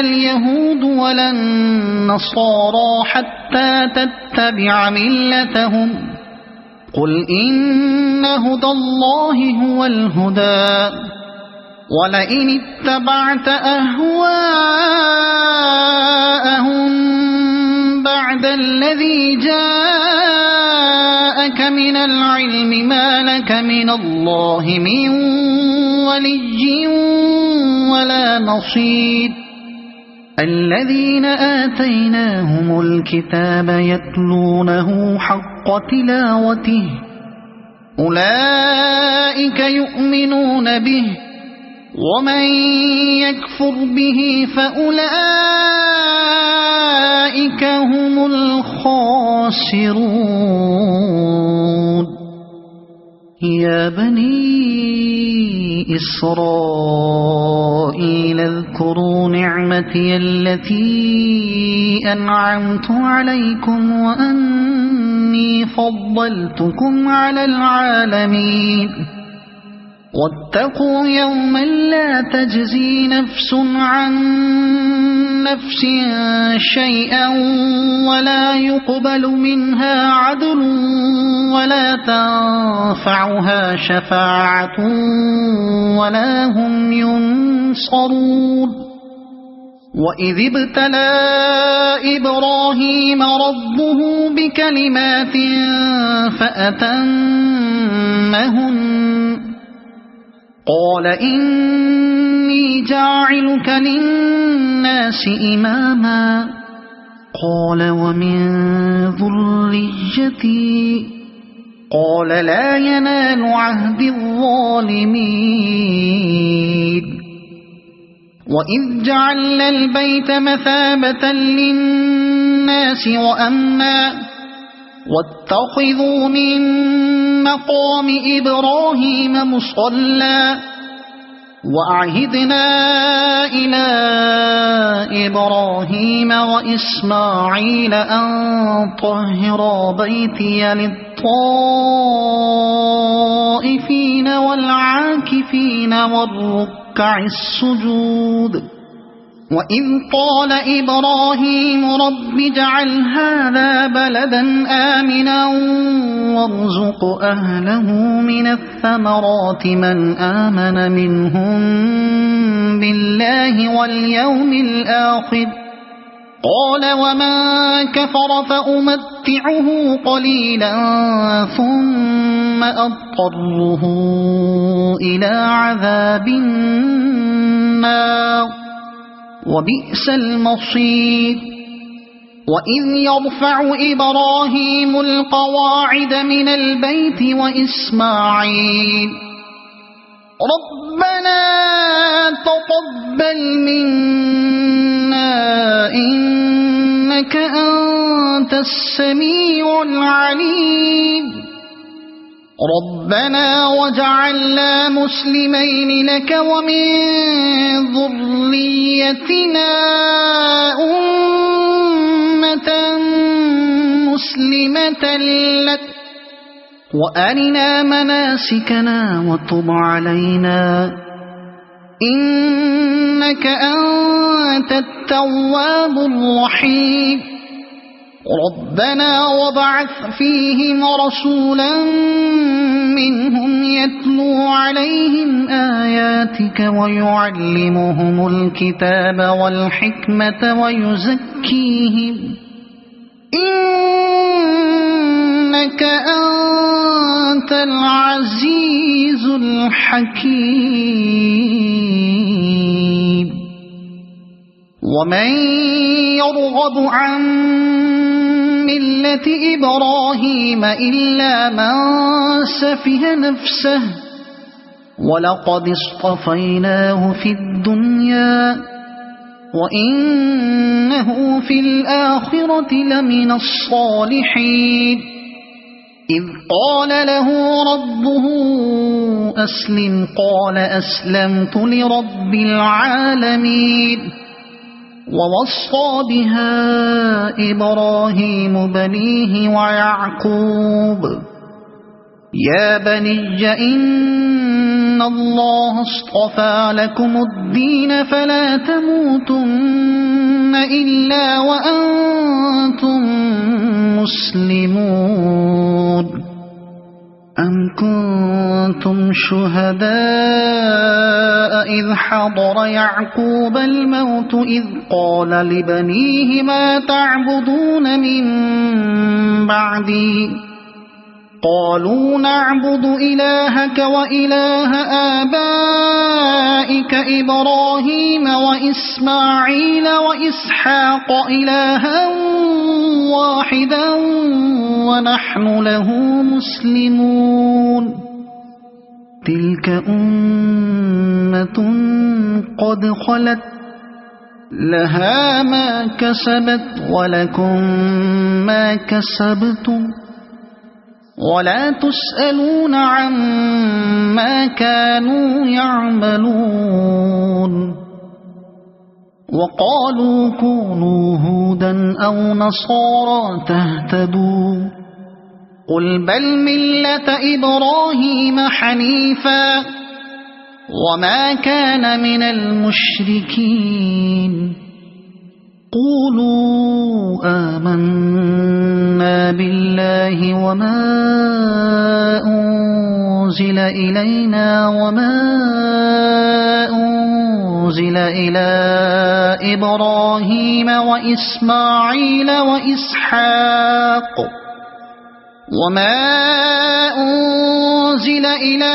اليهود ولا النصارى حتى تتبع ملتهم قل إن هدى الله هو الهدى ولئن اتبعت أهواءهم بعد الذي جاءك من العلم ما لك من الله من ولي ولا نصير الذين آتيناهم الكتاب يتلونه حق تلاوته أولئك يؤمنون به ومن يكفر به فأولئك هم الخاسرون يا بني إسرائيل اذكروا نعمتي التي أنعمت عليكم وأني فضلتكم على العالمين واتقوا يوما لا تجزي نفس عن نفس شيئا ولا يقبل منها عدل ولا تنفعها شفاعة ولا هم ينصرون وإذ ابتلى إبراهيم ربه بكلمات فأتمهن قال إني جاعلك للناس إماما قال ومن ذريتي قال لا ينال عهد الظالمين وإذ جعلنا البيت مثابة للناس وأمنا واتخذوا من مقام إبراهيم مصلى وأعهدنا إلى إبراهيم وإسماعيل أن طهرا بيتي للطائفين والعاكفين والركع السجود وإذ قال إبراهيم رب اجعل هذا بلدا آمنا وارزق أهله من الثمرات من آمن منهم بالله واليوم الآخر قال ومن كفر فأمتعه قليلا ثم أضطره إلى عذاب النار وبئس المصير وإذ يرفع إبراهيم القواعد من البيت وإسماعيل ربنا تقبل منا إنك أنت السميع العليم ربنا وجعلنا مسلمين لك ومن ذريتنا أمة مسلمة لك وأرنا مناسكنا وتب علينا إنك أنت التواب الرحيم ربنا وابعث فيهم رسولا منهم يتلو عليهم آياتك ويعلمهم الكتاب والحكمة ويزكيهم إنك أنت العزيز الحكيم ومن يرغب عن ملة إبراهيم إلا من سفه نفسه ولقد اصطفيناه في الدنيا وإنه في الآخرة لمن الصالحين إذ قال له ربه أسلم قال أسلمت لرب العالمين ووصى بها إبراهيم بنيه ويعقوب يا بني إن إن الله اصطفى لكم الدين فلا تموتن إلا وأنتم مسلمون أم كنتم شهداء إذ حضر يعقوب الموت إذ قال لبنيه ما تعبدون من بعدي قالوا نعبد إلهك وإله آبائك إبراهيم وإسماعيل وإسحاق إلها واحدا ونحن له مسلمون تلك أمة قد خلت لها ما كسبت ولكم ما كسبتم ولا تسألون عما كانوا يعملون وقالوا كونوا هودا أو نصارى تهتدوا قل بل ملة إبراهيم حنيفا وما كان من المشركين قولوا آمنا بالله وما أنزل إلينا وما أنزل إلى إبراهيم وإسماعيل وإسحاق وما أنزل إلى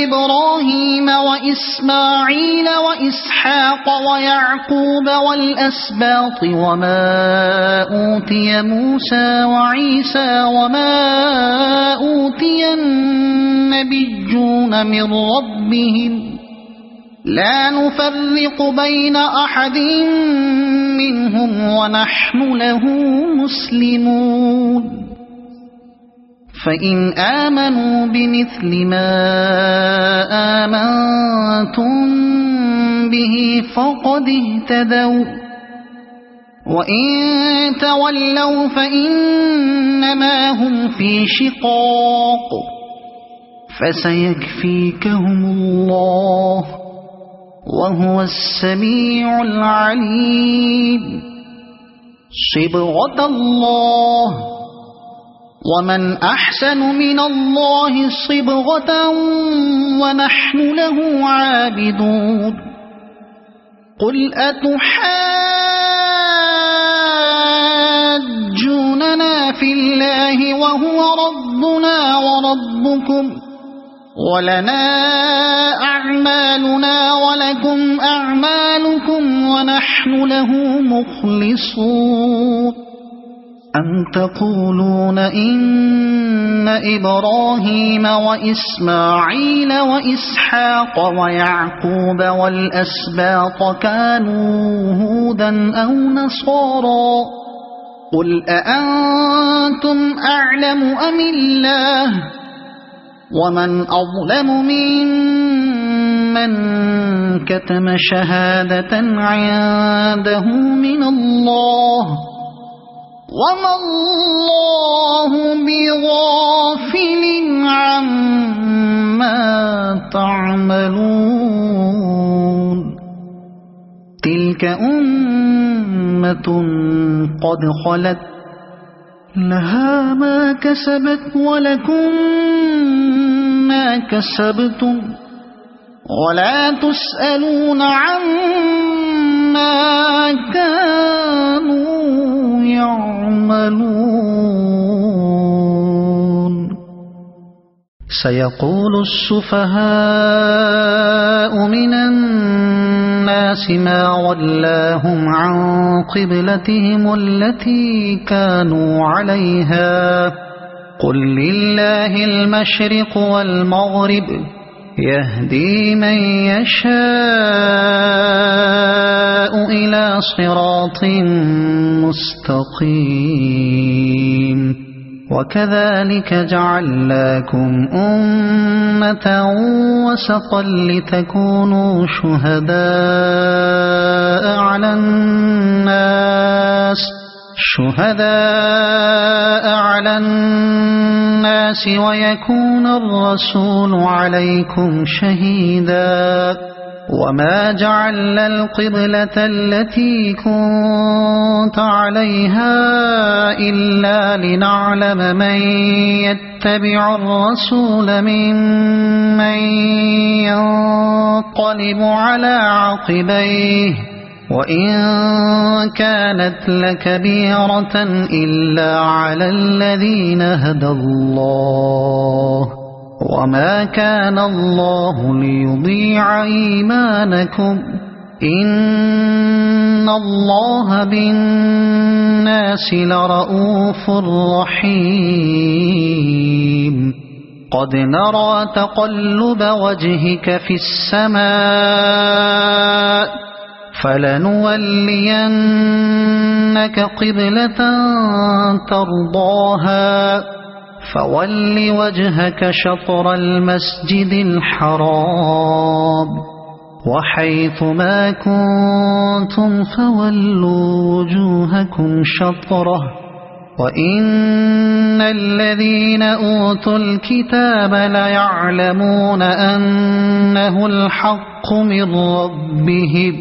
إبراهيم وإسماعيل وإسحاق ويعقوب والأسباط وما أوتي موسى وعيسى وما أوتي النبيون من ربهم لا نفرق بين أحد منهم ونحن له مسلمون فإن آمنوا بمثل ما آمنتم به فقد اهتدوا وإن تولوا فإنما هم في شقاق فسيكفيكهم الله وهو السميع العليم صبغة الله ومن أحسن من الله صبغة ونحن له عابدون قل أتحاجوننا في الله وهو ربنا وربكم ولنا أعمالنا ولكم أعمالكم ونحن له مخلصون أم تقولون إن إبراهيم وإسماعيل وإسحاق ويعقوب والأسباط كانوا هودا أو نصارى قل أأنتم أعلم أم الله ومن أظلم ممن كتم شهادة عنده من الله وما الله بغافل عما تعملون تلك أمة قد خلت لها ما كسبت ولكم ما كسبتم ولا تسألون عما كانوا يعملون سيقول السفهاء من الناس ما ولاهم عن قبلتهم التي كانوا عليها قل لله المشرق والمغرب يهدي من يشاء إلى صراط مستقيم وكذلك جعلناكم أمة وسطا لتكونوا شهداء على الناس الناس ويكون الرسول عليكم شهيدا وما جعلنا القبلة التي كنت عليها إلا لنعلم من يتبع الرسول ممن ينقلب على عقبيه وإن كانت لكبيرة إلا على الذين هدى الله وما كان الله ليضيع إيمانكم إن الله بالناس لرؤوف رحيم قد نرى تقلب وجهك في السماء فلنولينك قبلة ترضاها فول وجهك شطر المسجد الحرام وحيث ما كنتم فولوا وجوهكم شطره وإن الذين أوتوا الكتاب ليعلمون أنه الحق من ربهم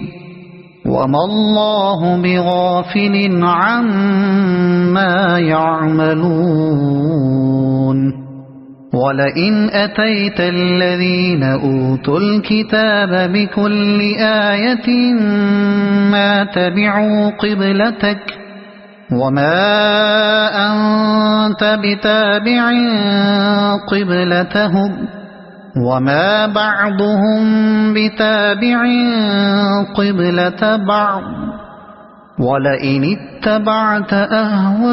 وما الله بغافل عما يعملون ولئن أتيت الذين أوتوا الكتاب بكل آية ما تبعوا قبلتك وما أنت بتابع قبلتهم وما بعضهم بتابع قبلة بعض ولئن اتبعت أهواءهم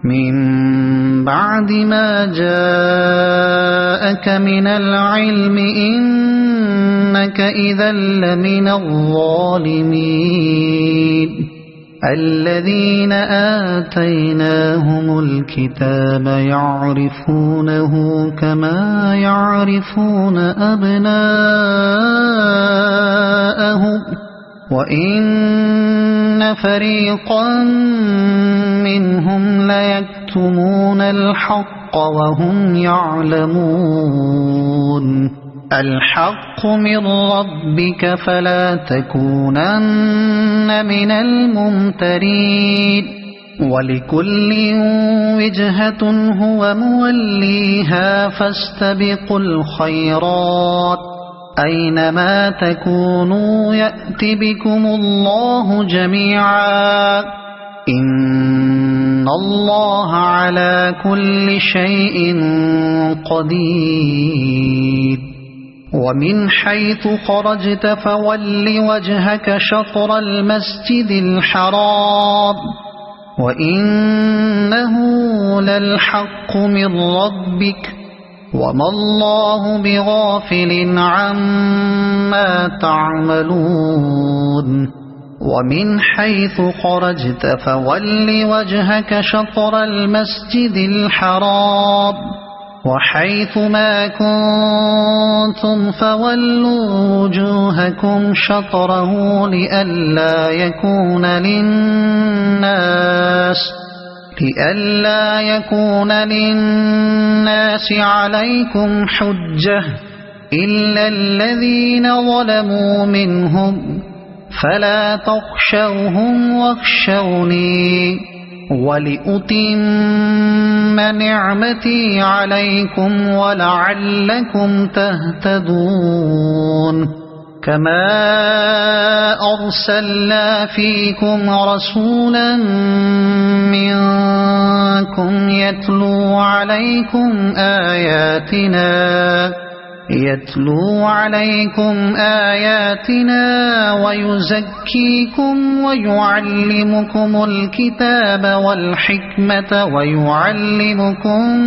من بعد ما جاءك من العلم إنك إذا لمن الظالمين الذين آتيناهم الكتاب يعرفونه كما يعرفون أبناءهم وإن فريقا منهم ليكتمون الحق وهم يعلمون الحق من ربك فلا تكونن من الممترين ولكل وجهة هو موليها فاستبقوا الخيرات أينما تكونوا يأت بكم الله جميعا إن الله على كل شيء قدير ومن حيث خرجت فول وجهك شطر المسجد الحرام وإنه للحق من ربك وما الله بغافل عما تعملون ومن حيث خرجت فول وجهك شطر المسجد الحرام وحيث ما كنتم فولوا وجوهكم شطره لئلا يكون للناس عليكم حجة إلا الذين ظلموا منهم فلا تخشوهم واخشوني ولأتم نعمتي عليكم ولعلكم تهتدون كما أرسلنا فيكم رسولا منكم يتلو عليكم آياتنا ويزكيكم ويعلمكم الكتاب والحكمة ويعلمكم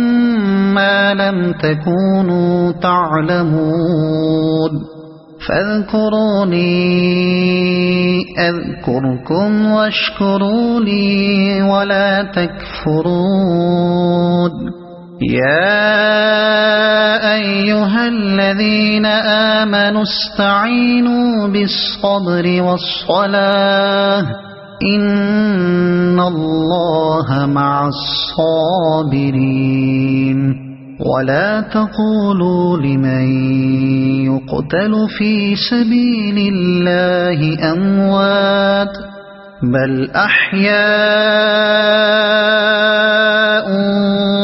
ما لم تكونوا تعلمون فاذكروني أذكركم واشكروا لي ولا تكفرون يا أيها الذين آمنوا استعينوا بالصبر والصلاة إن الله مع الصابرين ولا تقولوا لمن يقتل في سبيل الله أموات بل أحياء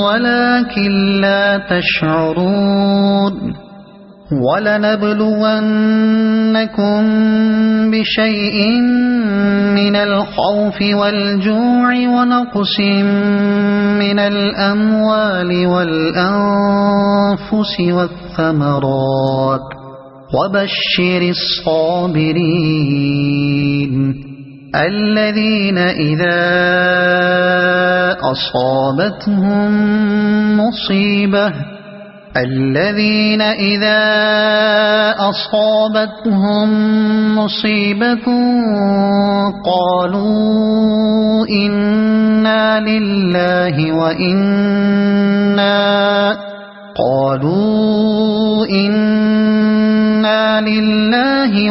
ولكن لا تشعرون ولنبلونكم بشيء من الخوف والجوع ونقص من الأموال والأنفس والثمرات وبشر الصابرين الذين إذا أصابتهم مصيبة قالوا إنا لله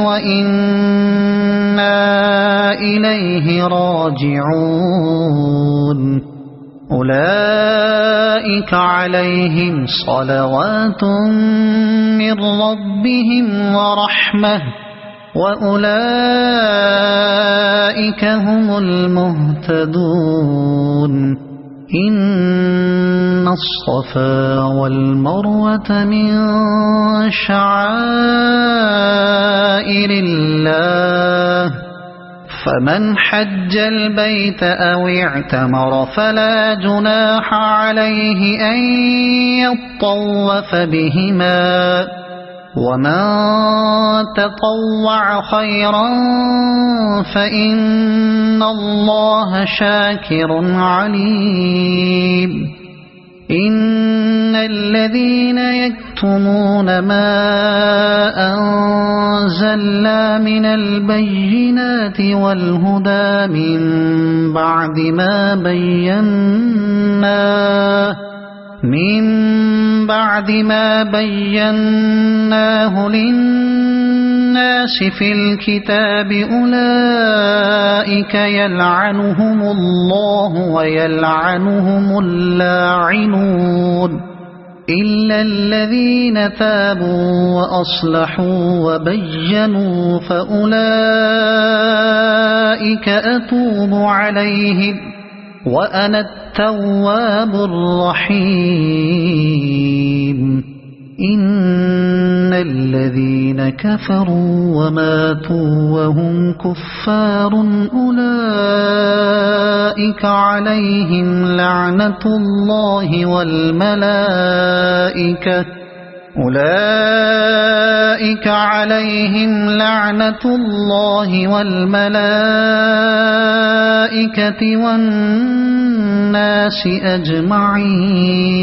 وإنا إليه راجعون أولئك عليهم صلوات من ربهم ورحمة وأولئك هم المهتدون إن الصفا والمروة من شعائر الله فمن حج البيت أو اعتمر فلا جناح عليه أن يطوف بهما ومن تطوع خيرا فإن الله شاكر عليم إن الذين يكتمون ما أنزلنا من البينات والهدى من بعد ما بيناه للناس في الكتاب أولئك يلعنهم الله ويلعنهم اللاعنون إلا الذين تابوا وأصلحوا وبينوا فأولئك أتوب عليهم وأنا التواب الرحيم إن الذين كفروا وماتوا وهم كفار أولئك عليهم لعنة الله والملائكة والناس أجمعين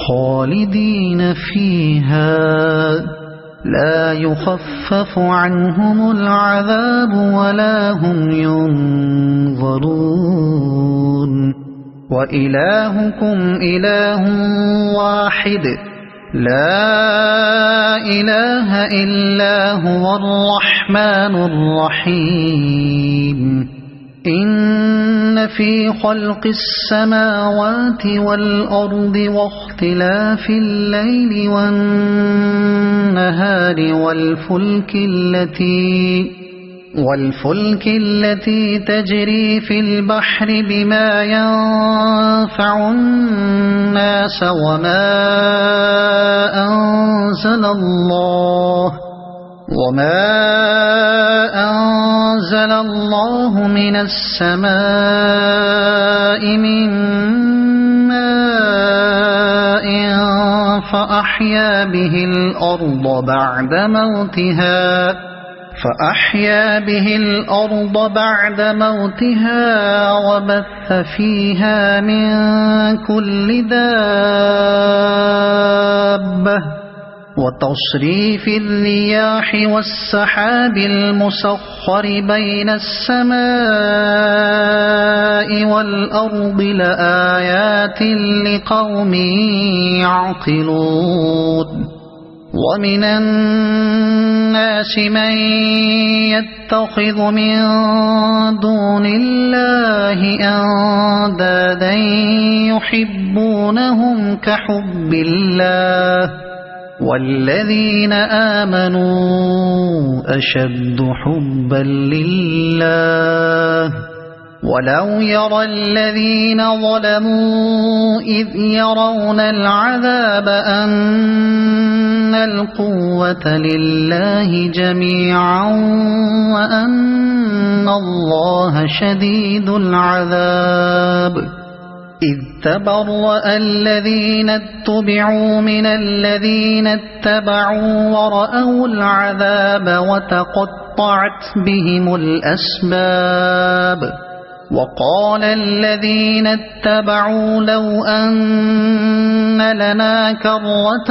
خالدين فيها لا يخفف عنهم العذاب ولا هم ينظرون وإلهكم إله واحد لا إله إلا هو الرحمن الرحيم إن في خلق السماوات والأرض واختلاف الليل والنهار والفلك التي تجري في البحر بما ينفع الناس وما أنزل الله من السماء من ماء فأحيا به الأرض بعد موتها وبث فيها من كل دابة وتصريف الرياح والسحاب المسخر بين السماء والأرض لآيات لقوم يعقلون ومن الناس من يتخذ من دون الله أندادا يحبونهم كحب الله والذين آمنوا أشد حبا لله ولو يرى الذين ظلموا إذ يرون العذاب أن القوة لله جميعا وأن الله شديد العذاب إذ تبرأ الذين اتبعوا من الذين اتبعوا ورأوا العذاب وتقطعت بهم الأسباب وقال الذين اتبعوا لو أن لنا كرة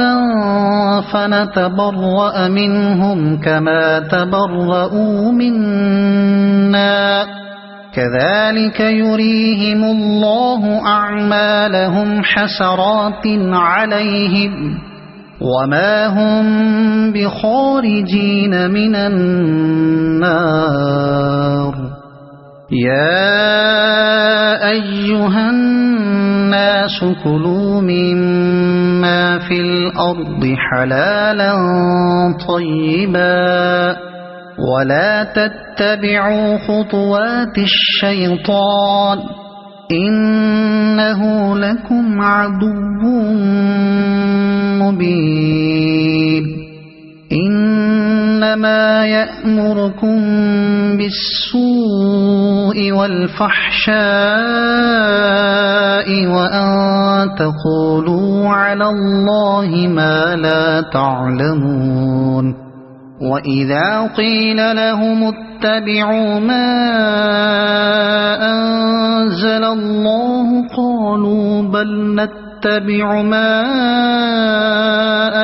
فنتبرأ منهم كما تبرؤوا منا كذلك يريهم الله أعمالهم حسرات عليهم وما هم بخارجين من النار يا أيها الناس كلوا مما في الأرض حلالا طيبا ولا تتبعوا خطوات الشيطان إنه لكم عدو مبين إنما يأمركم بالسوء والفحشاء وأن تقولوا على الله ما لا تعلمون وإذا قيل لهم اتبعوا ما أنزل الله قالوا بل نتبع ما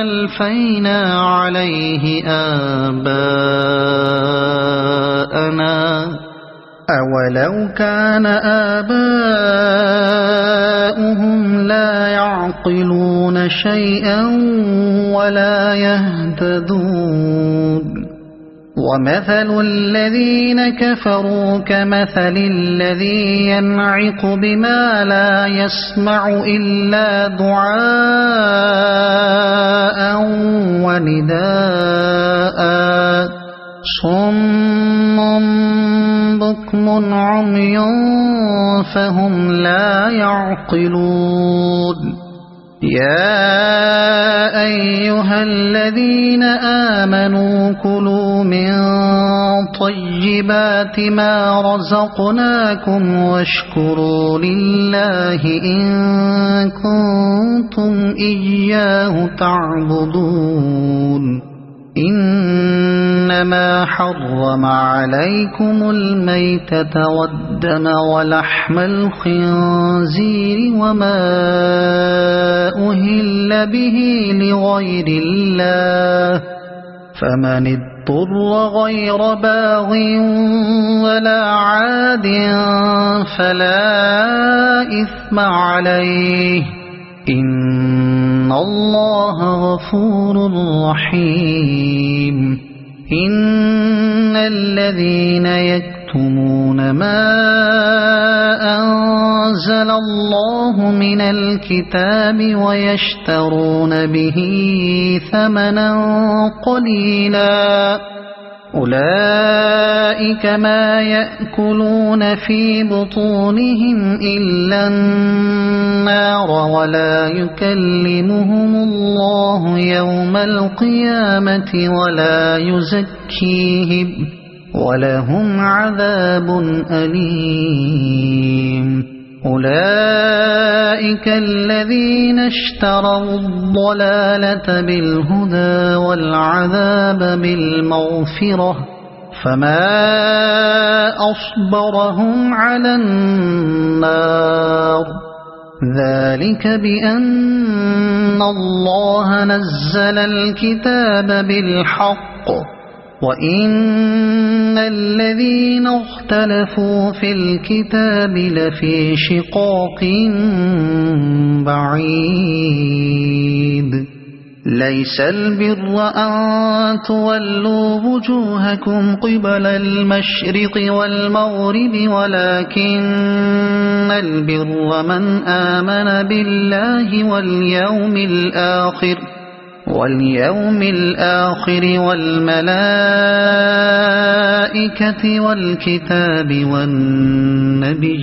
ألفينا عليه آباءنا أولو كان آباؤهم لا يعقلون شيئا ولا يهتدون ومثل الذين كفروا كمثل الذي ينعق بما لا يسمع إلا دعاء ونداء صم بكم عمي فهم لا يعقلون يا أيها الذين آمنوا كلوا من طيبات ما رزقناكم واشكروا لله إن كنتم إياه تعبدون إنما حرم عليكم الميتة والدم ولحم الخنزير وما أهل به لغير الله فمن اضطر غير باغ ولا عاد فلا إثم عليه إن الله غفور رحيم إن الذين يكتمون ما أنزل الله من الكتاب ويشترون به ثمنا قليلا أولئك ما يأكلون في بطونهم إلا النار ولا يكلمهم الله يوم القيامة ولا يزكيهم ولهم عذاب أليم أولئك الذين اشتروا الضلالة بالهدى والعذاب بالمغفرة فما أصبرهم على النار ذلك بأن الله نزل الكتاب بالحق وإن الذين اختلفوا في الكتاب لفي شقاق بعيد ليس البر أن تولوا وجوهكم قبل المشرق والمغرب ولكن البر من آمن بالله واليوم الآخر والملائكة والكتاب والنبيين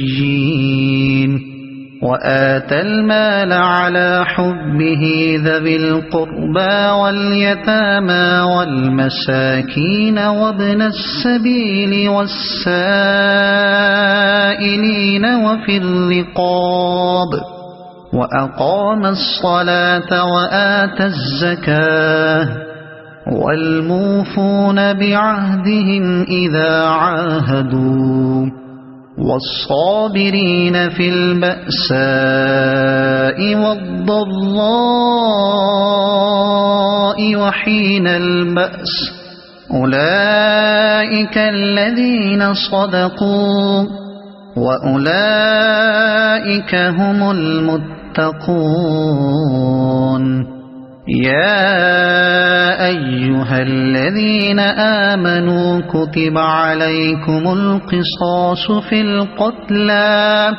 وآتى المال على حبه ذوي القربى واليتامى والمساكين وابن السبيل والسائلين وفي الرقاب وأقام الصلاة وآتى الزكاة والموفون بعهدهم إذا عاهدوا والصابرين في البأساء والضراء وحين البأس أولئك الذين صدقوا وأولئك هم المتقون يا أيها الذين آمنوا كتب عليكم القصاص في القتلى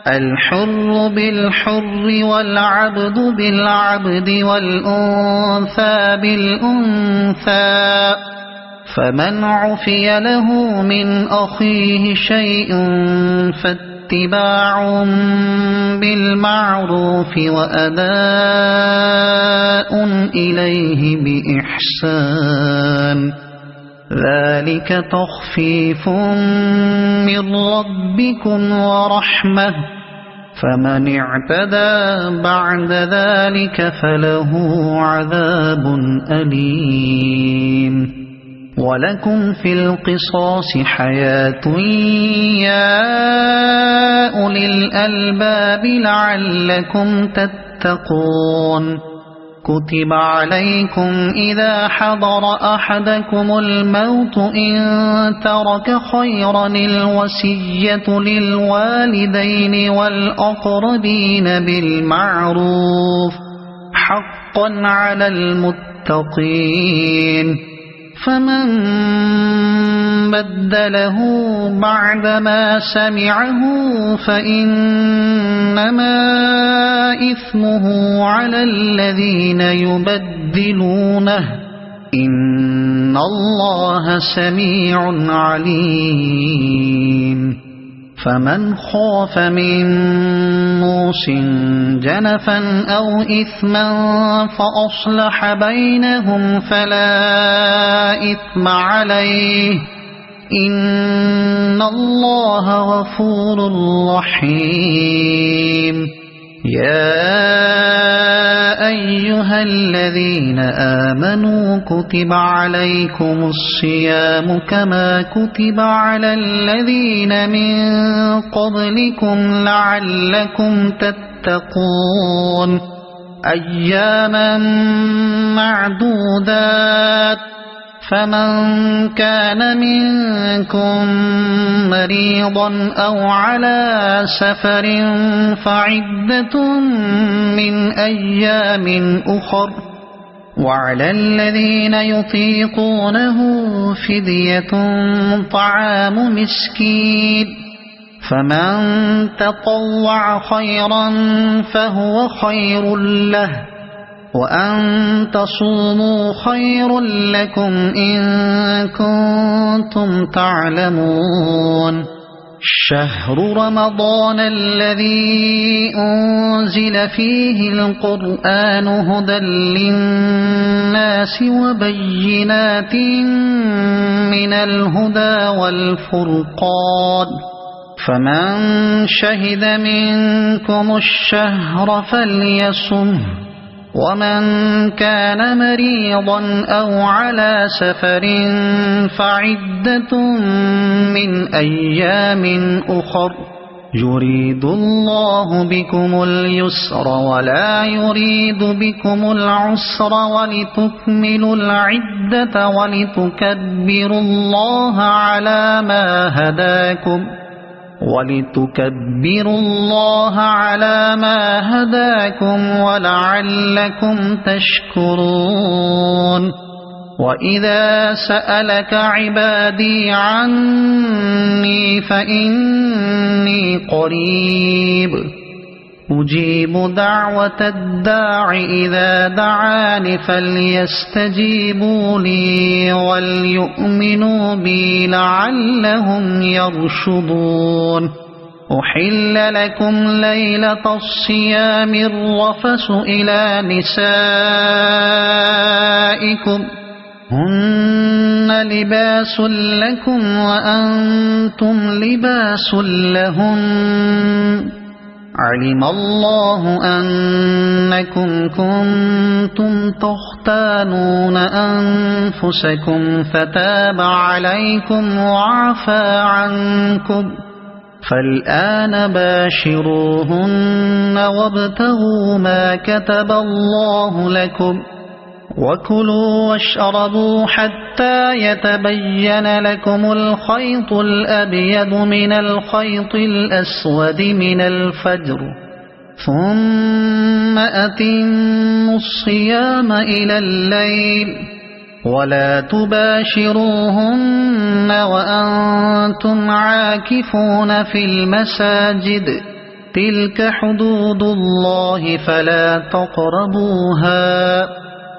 الحر بالحر والعبد بالعبد والأنثى بالأنثى فمن عفي له من أخيه شيء فاتباع بالمعروف وأداء إليه بإحسان ذلك تخفيف من ربكم ورحمة فمن اعتدى بعد ذلك فله عذاب أليم ولكم في القصاص حياة يا أولي الألباب لعلكم تتقون كتب عليكم إذا حضر أحدكم الموت إن ترك خيرا الوصية للوالدين والأقربين بالمعروف حقا على المتقين فمن بدله بعدما سمعه فإنما إثمه على الذين يبدلونه إن الله سميع عليم فمن خاف من موص جنفا أو إثما فأصلح بينهم فلا إثم عليه إن الله غفور رحيم يا أيها الذين آمنوا كتب عليكم الصيام كما كتب على الذين من قبلكم لعلكم تتقون أياما معدودات فمن كان منكم مريضا أو على سفر فعدة من أيام أخر وعلى الذين يطيقونه فدية طعام مسكين فمن تطوع خيرا فهو خير له وأن تصوموا خير لكم إن كنتم تعلمون شهر رمضان الذي أنزل فيه القرآن هدى للناس وبينات من الهدى والفرقان فمن شهد منكم الشهر فليصمه ومن كان مريضا أو على سفر فعدة من أيام أخر يريد الله بكم اليسر ولا يريد بكم العسر ولتكملوا العدة ولتكبروا الله على ما هداكم ولتكبروا الله على ما هداكم ولعلكم تشكرون وإذا سألك عبادي عني فإني قريب أجيب دعوة الداع إذا دعاني فليستجيبوا لي وليؤمنوا بي لعلهم يرشدون أحل لكم ليلة الصيام الرفث إلى نسائكم هن لباس لكم وأنتم لباس لهن علم الله أنكم كنتم تختانون أنفسكم فتاب عليكم وعفى عنكم فالآن باشروهن وابتغوا ما كتب الله لكم وكلوا واشربوا حتى يتبين لكم الخيط الأبيض من الخيط الأسود من الفجر ثم أتموا الصيام إلى الليل ولا تباشروهن وأنتم عاكفون في المساجد تلك حدود الله فلا تقربوها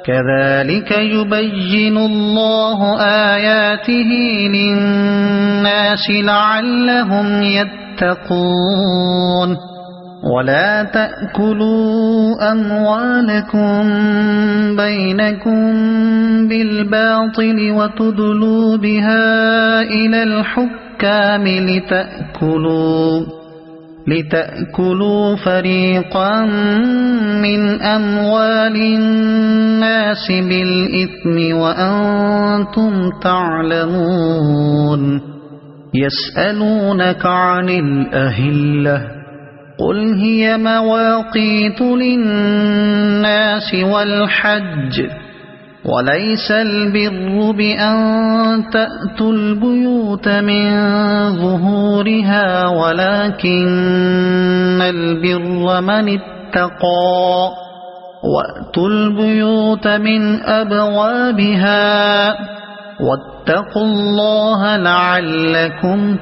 كذلك يبين الله آياته للناس لعلهم يتقون ولا تأكلوا أموالكم بينكم بالباطل وتدلوا بها إلى الحكام لتأكلوا فريقا من أموال الناس بالإثم وأنتم تعلمون يسألونك عن الأهلة قل هي مواقيت للناس والحج وليس البر بأن تأتوا البيوت من ظهورها ولكن البر من اتقى وأتوا البيوت من أبوابها واتقوا الله لعلكم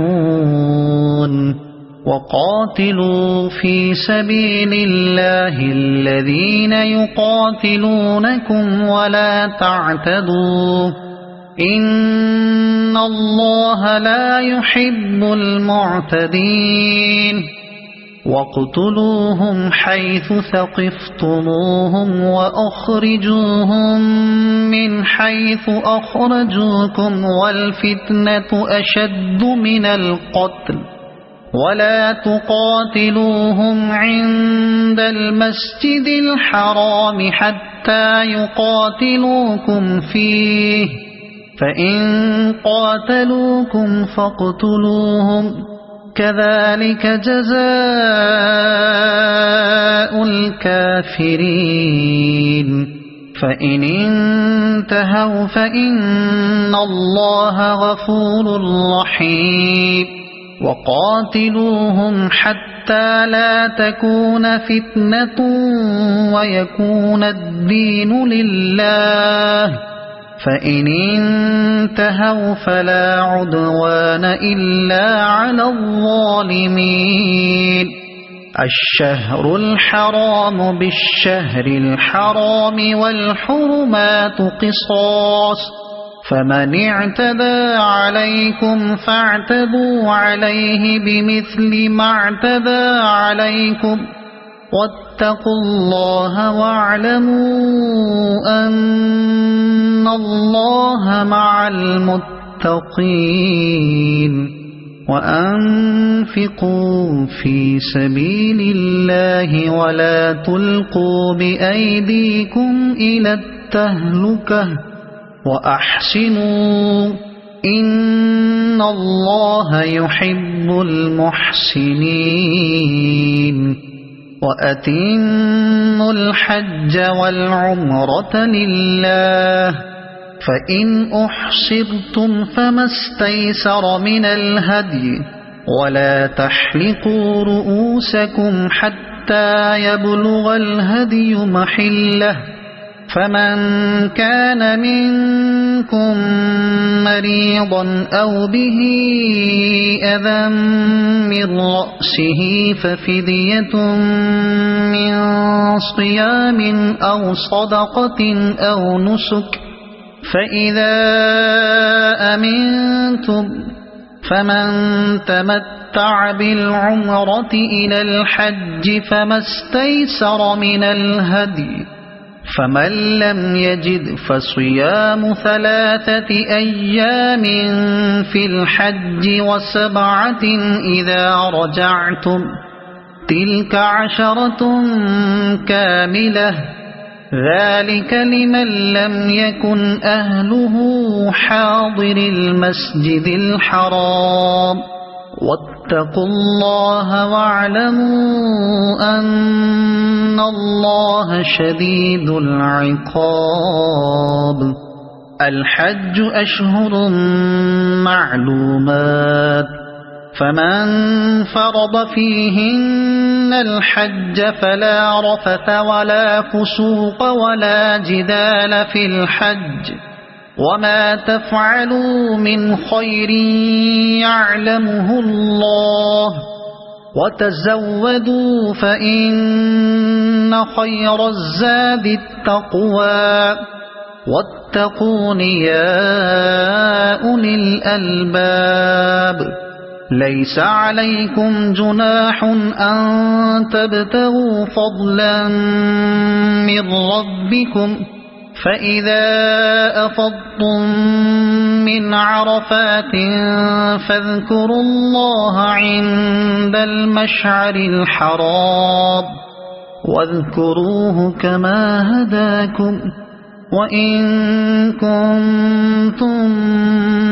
تفلحون وقاتلوا في سبيل الله الذين يقاتلونكم ولا تعتدوا إن الله لا يحب المعتدين واقتلوهم حيث ثقفتموهم وأخرجوهم من حيث أخرجوكم والفتنة أشد من القتل ولا تقاتلوهم عند المسجد الحرام حتى يقاتلوكم فيه فإن قاتلوكم فاقتلوهم كذلك جزاء الكافرين فإن انتهوا فإن الله غفور رحيم وقاتلوهم حتى لا تكون فتنة ويكون الدين لله فإن انتهوا فلا عدوان إلا على الظالمين الشهر الحرام بالشهر الحرام والحرمات قصاص فمن اعتدى عليكم فاعتدوا عليه بمثل ما اعتدى عليكم واتقوا الله واعلموا أن الله مع المتقين وأنفقوا في سبيل الله ولا تلقوا بأيديكم إلى التهلكة وأحسنوا إن الله يحب المحسنين وأتموا الحج والعمرة لله فإن أحصرتم فما استيسر من الهدي ولا تحلقوا رؤوسكم حتى يبلغ الهدي محله فمن كان منكم مريضا أو به أذى من رأسه ففدية من صيام أو صدقة أو نسك فإذا أمنتم فمن تمتع بالعمرة إلى الحج فما استيسر من الهدي فمن لم يجد فصيام 3 أيام في الحج و7 إذا رجعتم تلك 10 كاملة ذلك لمن لم يكن أهله حاضر المسجد الحرام واتقوا الله واعلموا أن الله شديد العقاب الحج أشهر معلومات فمن فرض فيهن الحج فلا رفث ولا فسوق ولا جدال في الحج وما تفعلوا من خير يعلمه الله وتزودوا فإن خير الزاد التقوى واتقون يا أولي الألباب ليس عليكم جناح أن تبتغوا فضلا من ربكم فإذا أفضتم من عرفات فاذكروا الله عند المشعر الحرام واذكروه كما هداكم وإن كنتم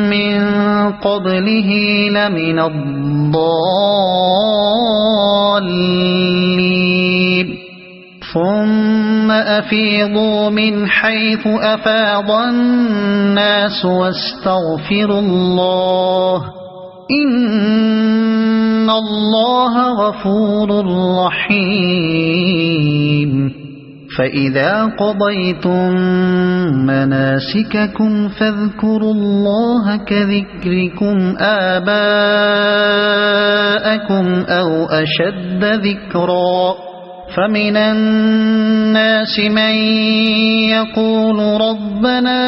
من قبله لمن الضالين ثم أفيضوا من حيث أفاض الناس واستغفروا الله إن الله غفور رحيم فإذا قضيتم مناسككم فاذكروا الله كذكركم آباءكم أو أشد ذكرا فمن الناس من يقول ربنا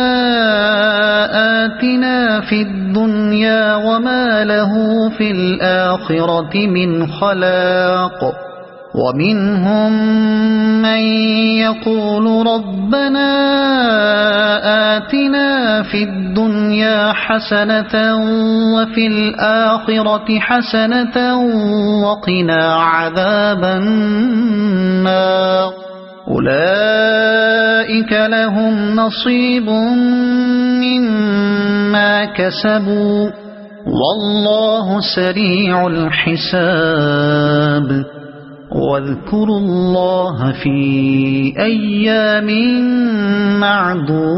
آتنا في الدنيا وما له في الآخرة من خلاق ومنهم من يقول ربنا آتنا في الدنيا حسنة وفي الآخرة حسنة وقنا عذاب النار أولئك لهم نصيب مما كسبوا والله سريع الحساب واذكروا الله في أيام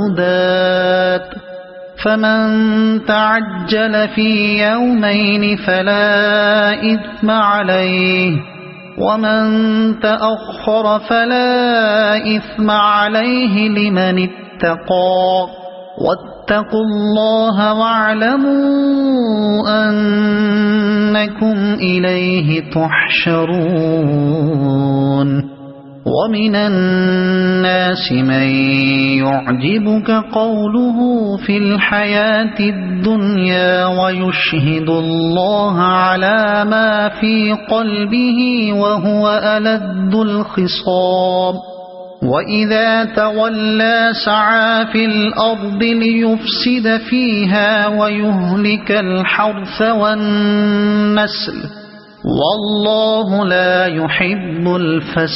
معدودات فمن تعجل في يومين فلا إثم عليه ومن تأخر فلا إثم عليه لمن اتقى واتقوا الله واعلموا أنكم إليه تحشرون ومن الناس من يعجبك قوله في الحياة الدنيا ويشهد الله على ما في قلبه وهو ألد الخصام وإذا تولى سعى في الأرض ليفسد فيها ويهلك الحرث والنسل والله لا يحب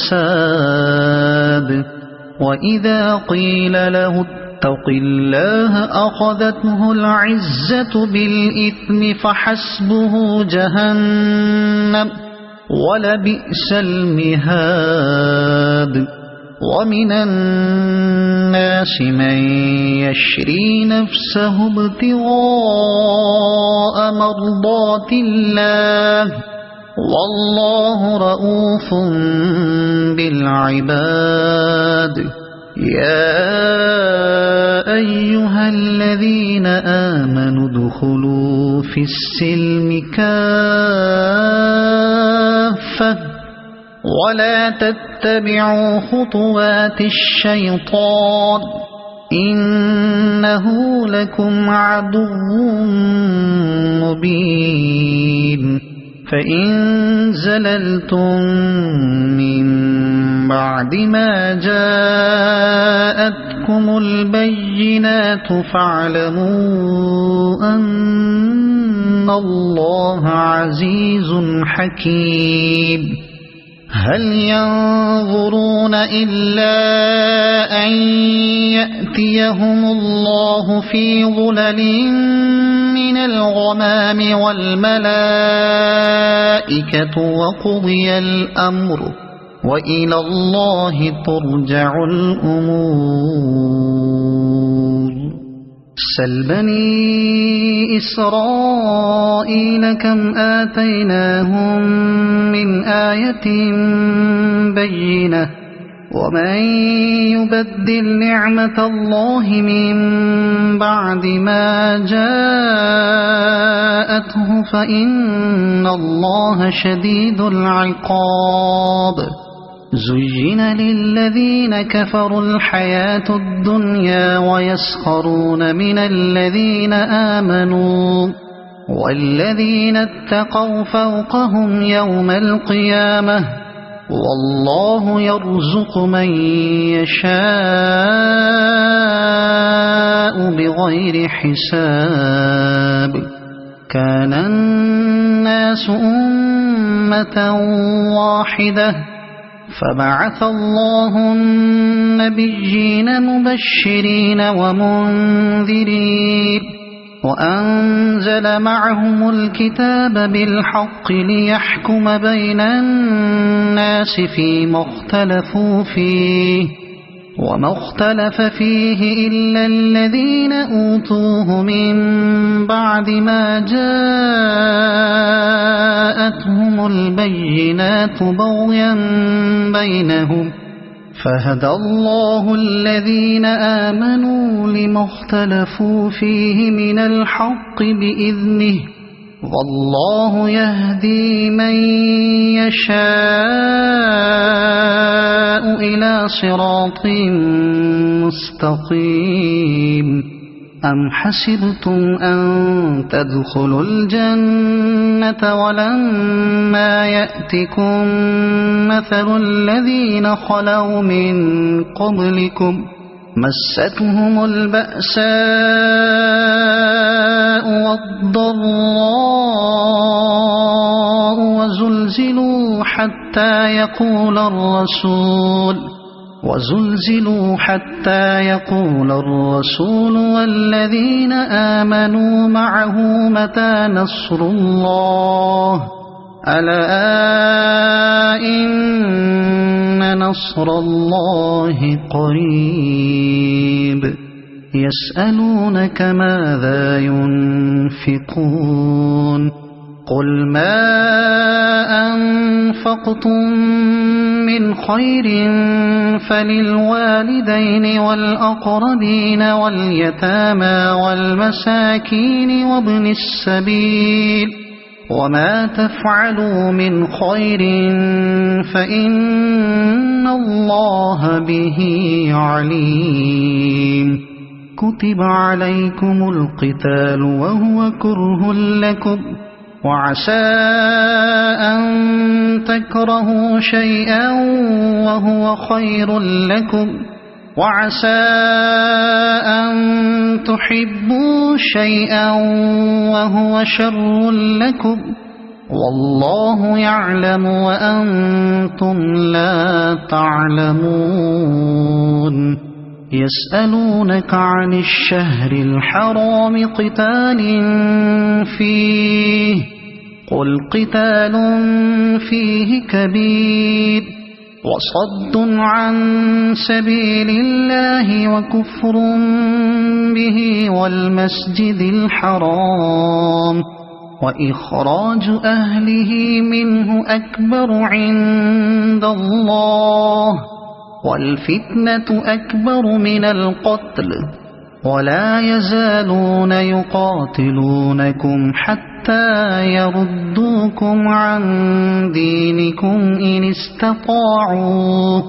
الفساد وإذا قيل له اتق الله أخذته العزة بالإثم فحسبه جهنم ولبئس المهاد ومن الناس من يشري نفسه ابتغاء مرضات الله والله رؤوف بالعباد يا أيها الذين آمنوا ادخلوا في السلم كافة ولا تتبعوا خطوات الشيطان إنه لكم عدو مبين فإن زللتم من بعد ما جاءتكم البينات فاعلموا أن الله عزيز حكيم هل ينظرون إلا أن يأتيهم الله في ظلل من الغمام والملائكة وقضي الأمر وإلى الله ترجع الأمور سل بني إسرائيل كم آتيناهم من آية بينة ومن يبدل نعمة الله من بعد ما جاءته فإن الله شديد العقاب زين للذين كفروا الحياة الدنيا ويسخرون من الذين آمنوا والذين اتقوا فوقهم يوم القيامة والله يرزق من يشاء بغير حساب كان الناس أمة واحدة فبعث الله النبيين مبشرين ومنذرين وأنزل معهم الكتاب بالحق ليحكم بين الناس فيما اختلفوا فيه وما اختلف فيه إلا الذين أوتوه من بعد ما جاءتهم البينات بغيا بينهم فهدى الله الذين آمنوا لما اختلفوا فيه من الحق بإذنه والله يهدي من يشاء إلى صراط مستقيم أم حسبتم أن تدخلوا الجنة ولما يأتكم مثل الذين خلوا من قبلكم مستهم البأساء والضراء وزلزلوا حتى يقول الرسول والذين آمنوا معه متى نصر الله ألا إن نصر الله قريب يسألونك ماذا ينفقون قل ما أنفقتم من خير فللوالدين والأقربين واليتامى والمساكين وابن السبيل وما تفعلوا من خير فإن الله به عليم كتب عليكم القتال وهو كره لكم وعسى أن تكرهوا شيئا وهو خير لكم وعسى أن تحبوا شيئا وهو شر لكم والله يعلم وأنتم لا تعلمون يسألونك عن الشهر الحرام قتال فيه قل قتال فيه كبير وصد عن سبيل الله وكفر به والمسجد الحرام وإخراج أهله منه أكبر عند الله والفتنة أكبر من القتل ولا يزالون يقاتلونكم حتى يردوكم عن دينكم إن استطاعوا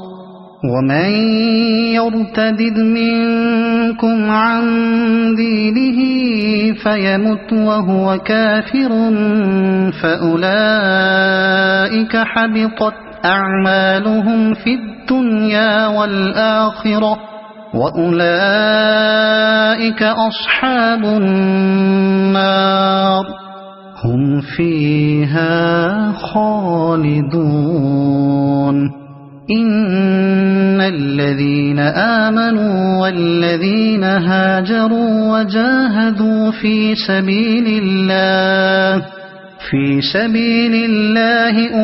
ومن يرتد منكم عن دينه فيمت وهو كافر فأولئك حبطت أعمالهم في الدنيا والآخرة وأولئك أصحاب النار هم فيها خالدون إن الذين آمنوا والذين هاجروا وجاهدوا في سبيل الله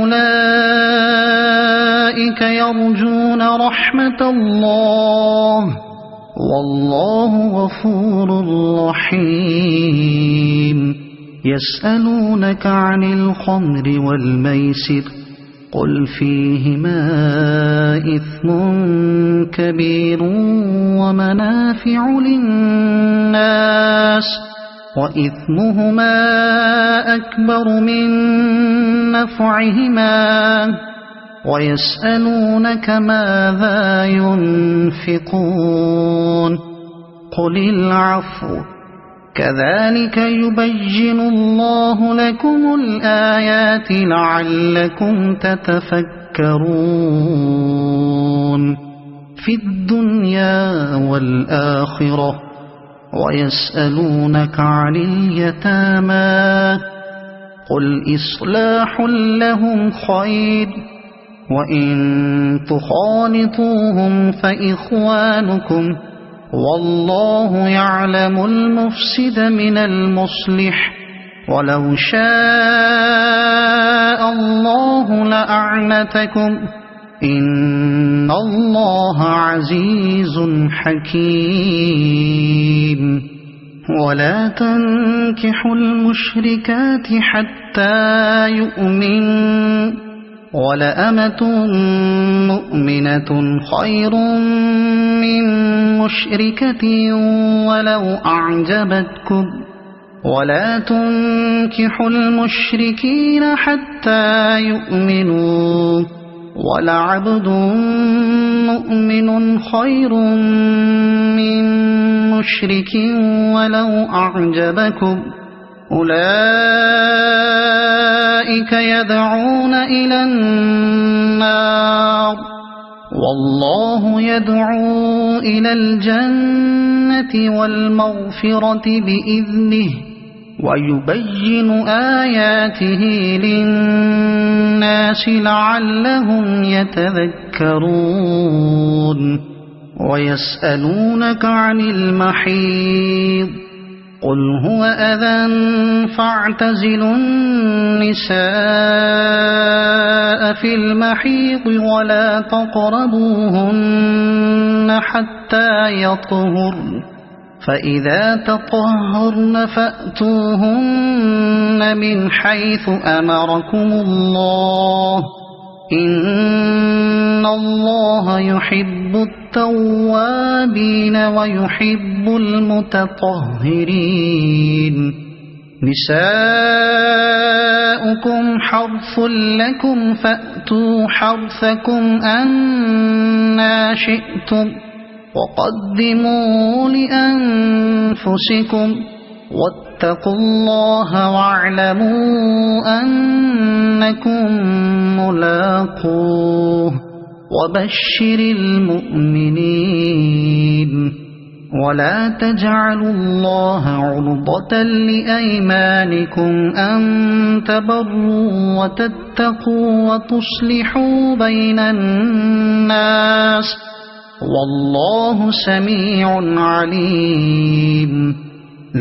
أولئك يرجون رحمة الله والله غفور رحيم يسألونك عن الخمر والميسر قل فيهما إثم كبير ومنافع للناس وإثمهما أكبر من نفعهما ويسألونك ماذا ينفقون قل العفو كذلك يبين الله لكم الآيات لعلكم تتفكرون في الدنيا والآخرة ويسألونك عن اليتامى قل إصلاح لهم خير وإن تخالطوهم فإخوانكم والله يعلم المفسد من المصلح ولو شاء الله لأعنتكم إن الله عزيز حكيم ولا تنكحوا المشركات حتى يؤمنوا ولأمة مؤمنة خير من مشركة ولو أعجبتكم ولا تنكحوا المشركين حتى يؤمنوا ولعبد مؤمن خير من مشرك ولو أعجبكم أولئك يدعون إلى النار والله يدعو إلى الجنة والمغفرة بإذنه ويبين آياته للناس لعلهم يتذكرون ويسألونك عن المحيض قل هو أذى فاعتزلوا النساء في المحيض ولا تقربوهن حتى يطهرن فإذا تطهرن فأتوهن من حيث أمركم الله إن الله يحب التوابين ويحب المتطهرين نساؤكم حرث لكم فأتوا حرثكم أنى شئتم وقدموا لأنفسكم واتقوا الله واعلموا أنكم ملاقوه وبشر المؤمنين ولا تجعلوا الله عرضة لأيمانكم أن تبروا وتتقوا وتصلحوا بين الناس والله سميع عليم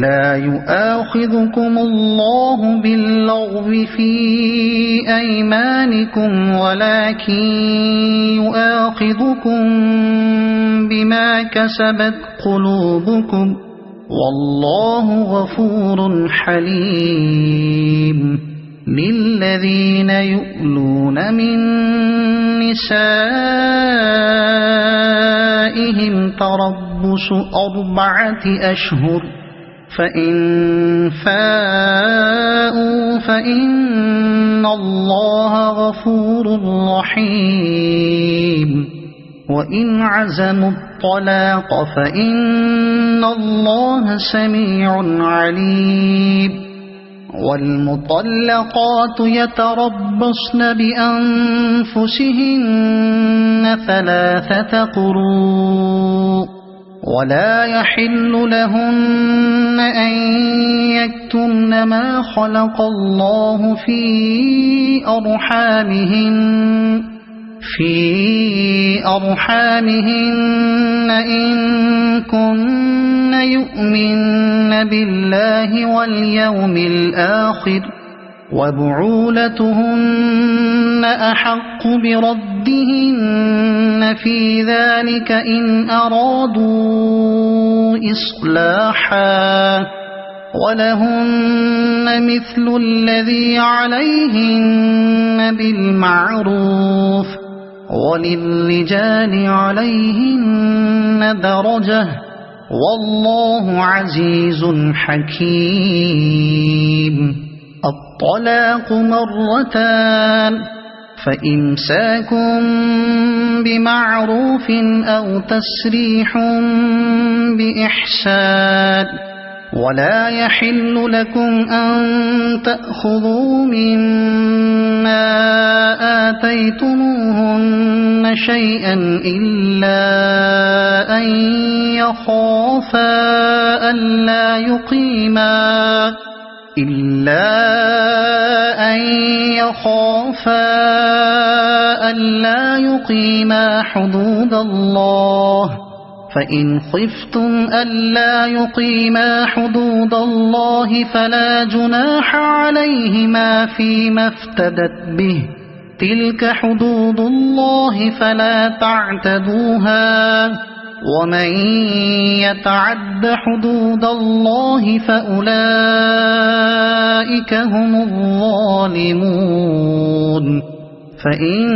لا يؤاخذكم الله باللغو في أيمانكم ولكن يؤاخذكم بما كسبت قلوبكم والله غفور حليم للذين يؤلون من نسائهم تربص 4 أشهر فإن فاءوا فإن الله غفور رحيم وإن عزموا الطلاق فإن الله سميع عليم والمطلقات يتربصن بأنفسهن 3 قروء ولا يحل لهن أن يكتمن ما خلق الله في أرحامهن إن كن يؤمن بالله واليوم الآخر وبعولتهن أحق بردهن في ذلك إن أرادوا إصلاحا ولهن مثل الذي عليهن بالمعروف وللرجال عليهن درجة والله عزيز حكيم الطلاق 2 فإمساك بمعروف أو تسريح بإحسان ولا يحل لكم أن تأخذوا مما آتيتموهن شيئا إلا أن يخافا ألا يقيما حدود الله فإن خفتم ألا يقيما حدود الله فلا جناح عليهما فيما افتدت به تلك حدود الله فلا تعتدوها ومن يتعد حدود الله فأولئك هم الظالمون فإن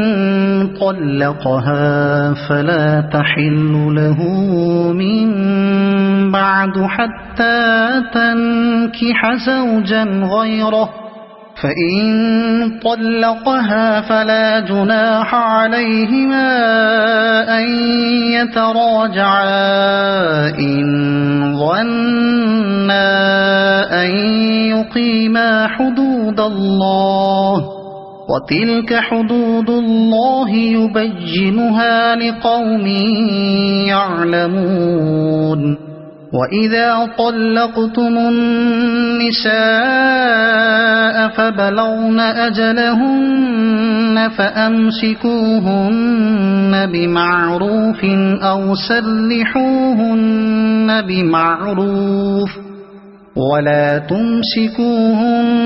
طلقها فلا تحل له من بعد حتى تنكح زوجا غيره فإن طلقها فلا جناح عليهما أن يتراجعا إن ظنا أن يقيما حدود الله وتلك حدود الله يبينها لقوم يعلمون وإذا طلقتم النساء فبلغن أجلهن فأمسكوهن بمعروف أو سرحوهن بمعروف ولا تمسكوهن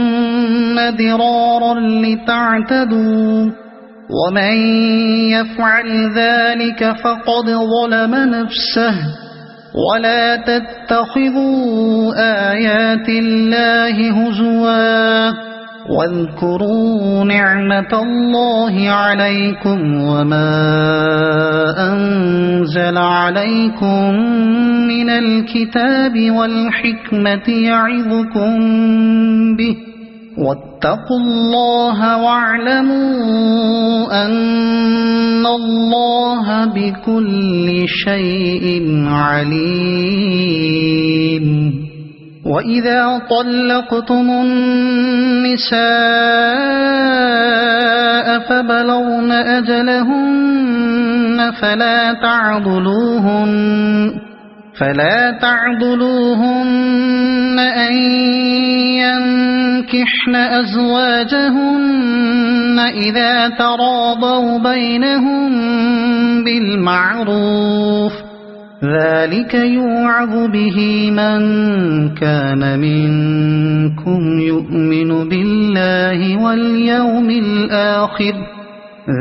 ضرارا لتعتدوا ومن يفعل ذلك فقد ظلم نفسه ولا تتخذوا آيات الله هزوا واذكروا نعمة الله عليكم وما أنزل عليكم من الكتاب والحكمة يعظكم به واتقوا الله واعلموا أن الله بكل شيء عليم وإذا طلقتم النساء فبلغن أجلهن فلا تعضلوهن أن ينكحن أزواجهن إذا تراضوا بينهم بالمعروف ذلك يوعظ به من كان منكم يؤمن بالله واليوم الآخر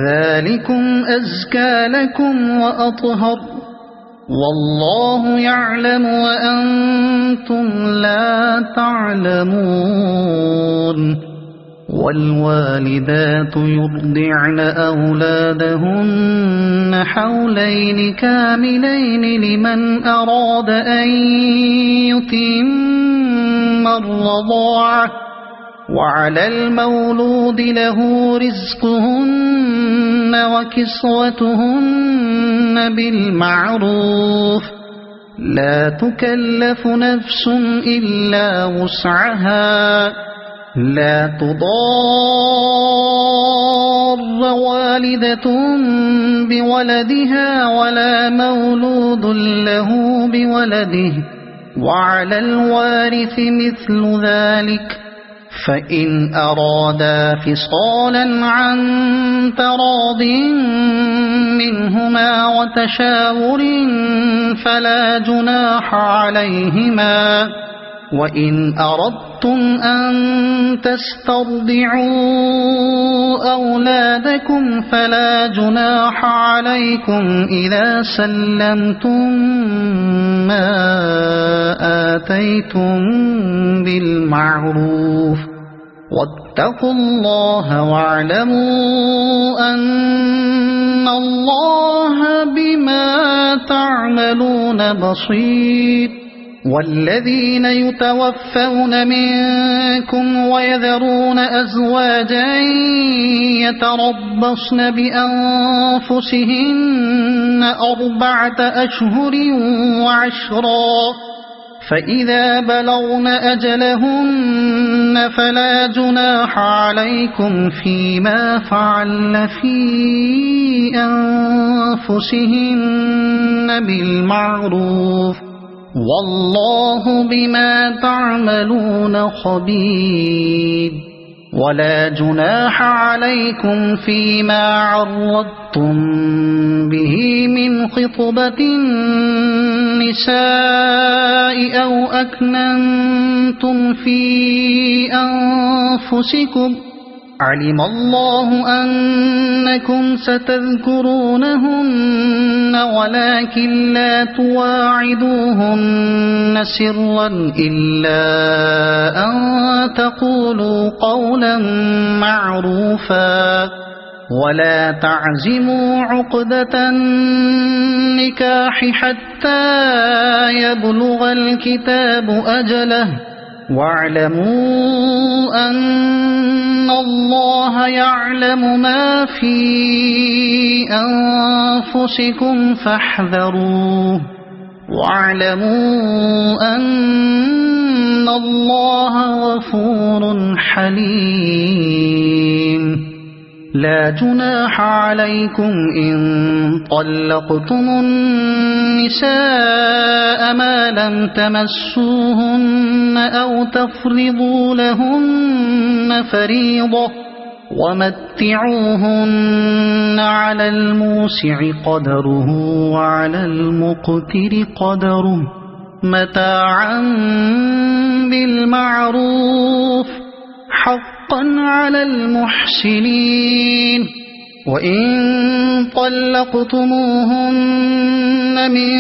ذلكم أزكى لكم وأطهر والله يعلم وأنتم لا تعلمون والوالدات يرضعن أولادهن حولين كاملين لمن أراد أن يتم الرضاعة وعلى المولود له رزقهن وكسوتهن بالمعروف لا تكلف نفس إلا وسعها لا تضار والدة بولدها ولا مولود له بولده وعلى الوارث مثل ذلك فإن أرادا فصالا عن تراض منهما وتشاور فلا جناح عليهما وإن أردتم أن تسترضعوا أولادكم فلا جناح عليكم إذا سلمتم ما آتيتم بالمعروف واتقوا الله واعلموا أن الله بما تعملون بصير والذين يتوفون منكم ويذرون أزواجا يتربصن بأنفسهن 4 أشهر وعشرا فإذا بلغن أجلهن فلا جناح عليكم فيما فعلن في أنفسهن بالمعروف والله بما تعملون خبير ولا جناح عليكم فيما عرضتم به من خطبة النساء أو أكننتم في أنفسكم علم الله أنكم ستذكرونهن ولكن لا تواعدوهن سرا إلا أن تقولوا قولا معروفا ولا تعزموا عقدة النكاح حتى يبلغ الكتاب أجله واعلموا أن الله يعلم ما في أنفسكم فاحذروه واعلموا أن الله غفور حليم لا جناح عليكم إن طلقتم النساء ما لم تمسوهن أو تفرضوا لهن فريضة ومتعوهن على الموسع قدره وعلى المقتر قدره متاعا بالمعروف حقا على المحسنين وإن طلقتموهن من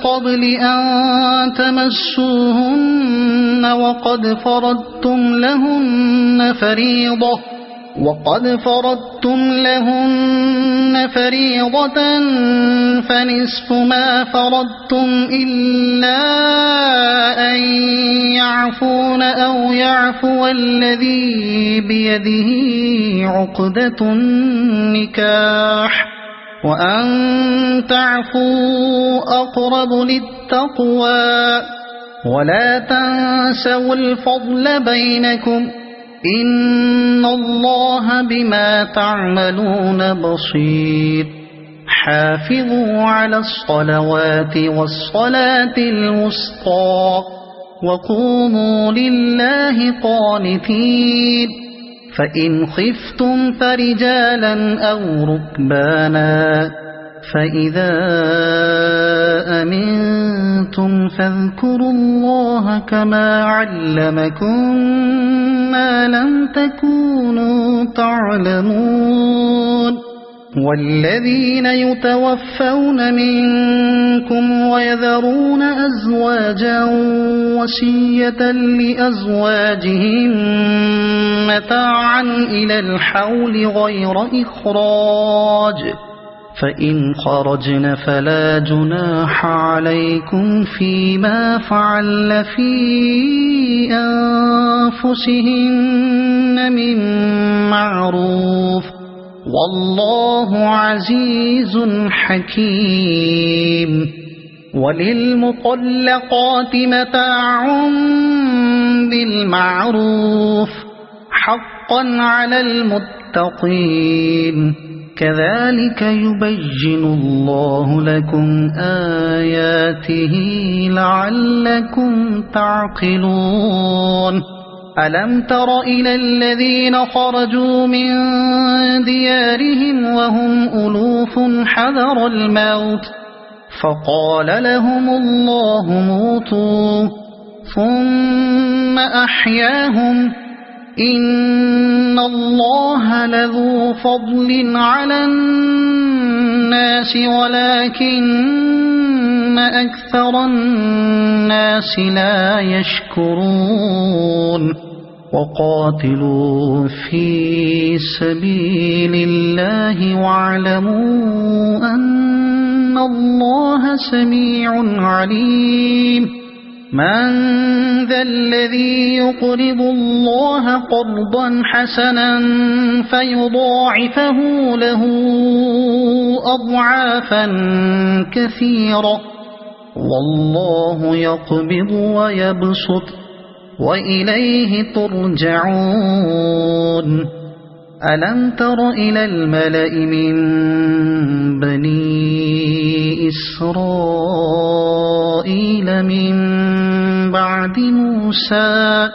قبل أن تمسوهن وقد فرضتم لهن فريضة فنصف ما فرضتم إلا أن يعفون أو يعفو الذي بيده عقدة النكاح وأن تعفوا أقرب للتقوى ولا تنسوا الفضل بينكم إن الله بما تعملون بصير حافظوا على الصلوات والصلاة الوسطى وقوموا لله قانتين فإن خفتم فرجالا أو ركبانا فإذا أمنتم فاذكروا الله كما علمكم ما لم تكونوا تعلمون والذين يتوفون منكم ويذرون أزواجا وصية لأزواجهم متاعا إلى الحول غير إخراج فإن خرجن فلا جناح عليكم فيما فعل في أنفسهن من معروف والله عزيز حكيم وللمطلقات متاع بالمعروف حقا على المتقين كذلك يبين الله لكم آياته لعلكم تعقلون ألم تر إلى الذين خرجوا من ديارهم وهم ألوف حذر الموت فقال لهم الله موتوا ثم أحياهم إن الله لذو فضل على الناس ولكن أكثر الناس لا يشكرون وقاتلوا في سبيل الله واعلموا أن الله سميع عليم من ذا الذي يقرض الله قرضا حسنا فيضاعفه له أضعافا كثيرة والله يقبض ويبسط وإليه ترجعون ألم تر إلى الملأ من بني إسرائيل من بعد موسى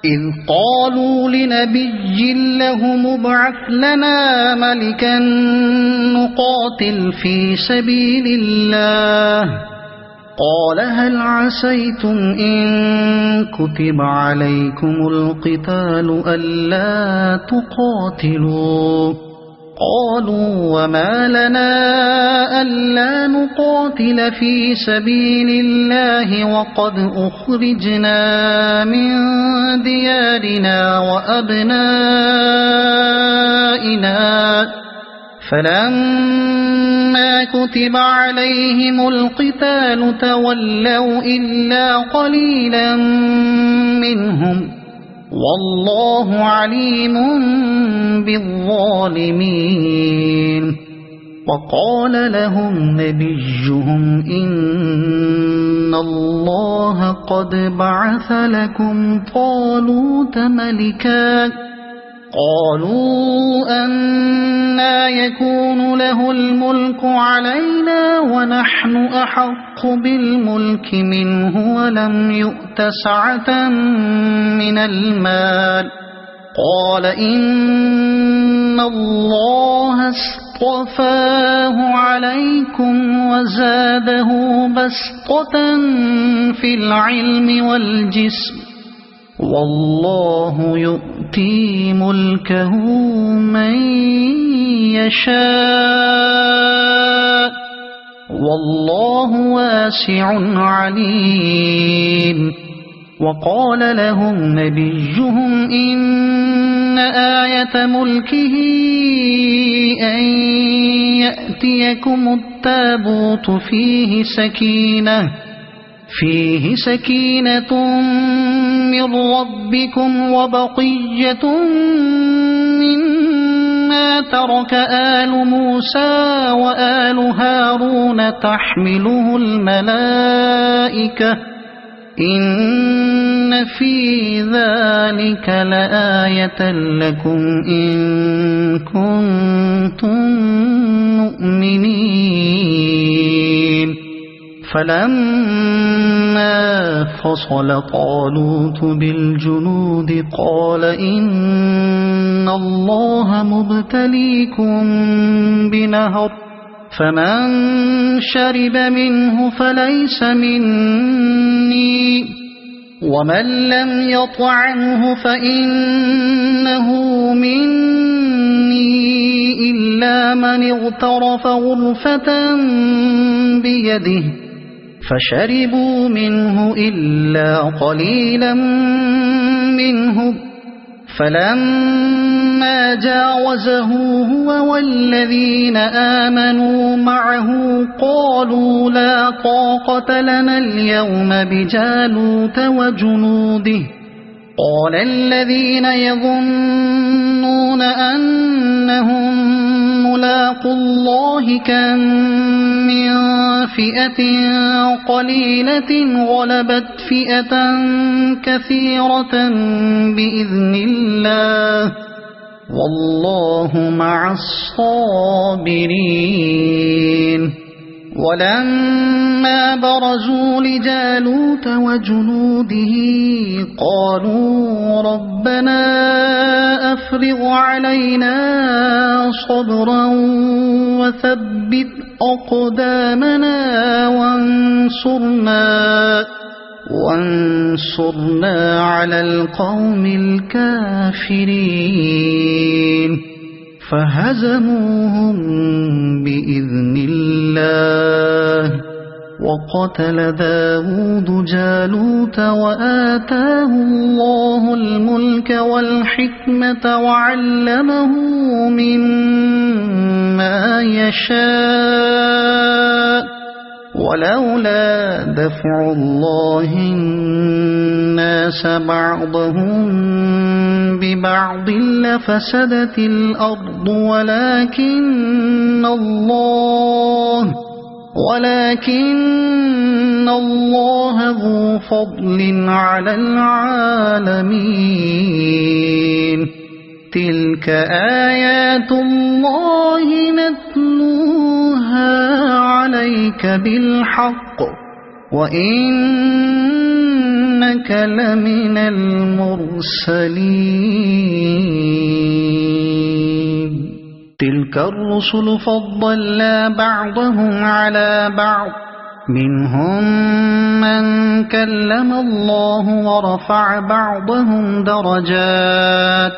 إذ قالوا لنبي له مبعث لنا ملكا نقاتل في سبيل الله قال هل عسيتم إن كتب عليكم القتال ألا تقاتلوا قالوا وما لنا ألا نقاتل في سبيل الله وقد أخرجنا من ديارنا وأبنائنا فلما كتب عليهم القتال تولوا إلا قليلا منهم والله عليم بالظالمين وقال لهم نبيهم إن الله قد بعث لكم طالوت ملكا قالوا أنى يكون له الملك علينا ونحن أحق بالملك منه ولم يؤت سعة من المال قال إن الله اصطفاه عليكم وزاده بسطة في العلم والجسم والله يؤتي ملكه من يشاء والله واسع عليم وقال لهم نبيهم إن آية ملكه أن يأتيكم التابوت فيه سكينة من ربكم وبقية مما ترك آل موسى وآل هارون تحمله الملائكة إن في ذلك لآية لكم إن كنتم مؤمنين فلما فصل طالوت بالجنود قال إن الله مبتليكم بنهر فمن شرب منه فليس مني ومن لم يطعمه فإنه مني إلا من اغترف غرفة بيده فشربوا منه إلا قليلا منه فلما جاوزه هو والذين آمنوا معه قالوا لا طاقة لنا اليوم بجالوت وجنوده قال الذين يظنون أنهم ملاقو الله كم من فئة قليلة غلبت فئة كثيرة بإذن الله والله مع الصابرين ولما برزوا لجالوت وجنوده قالوا ربنا أفرغ علينا صبرا وثبت أقدامنا وانصرنا على القوم الكافرين فهزموهم بإذن الله وقتل داود جالوت وآتاه الله الملك والحكمة وعلمه مما يشاء ولولا دفع الله الناس بعضهم ببعض لفسدت الأرض ولكن الله ذو فضل على العالمين تلك آيات الله نتلوها عليك بالحق وإنك لمن المرسلين تلك الرسل فضلنا بعضهم على بعض منهم من كلم الله ورفع بعضهم درجات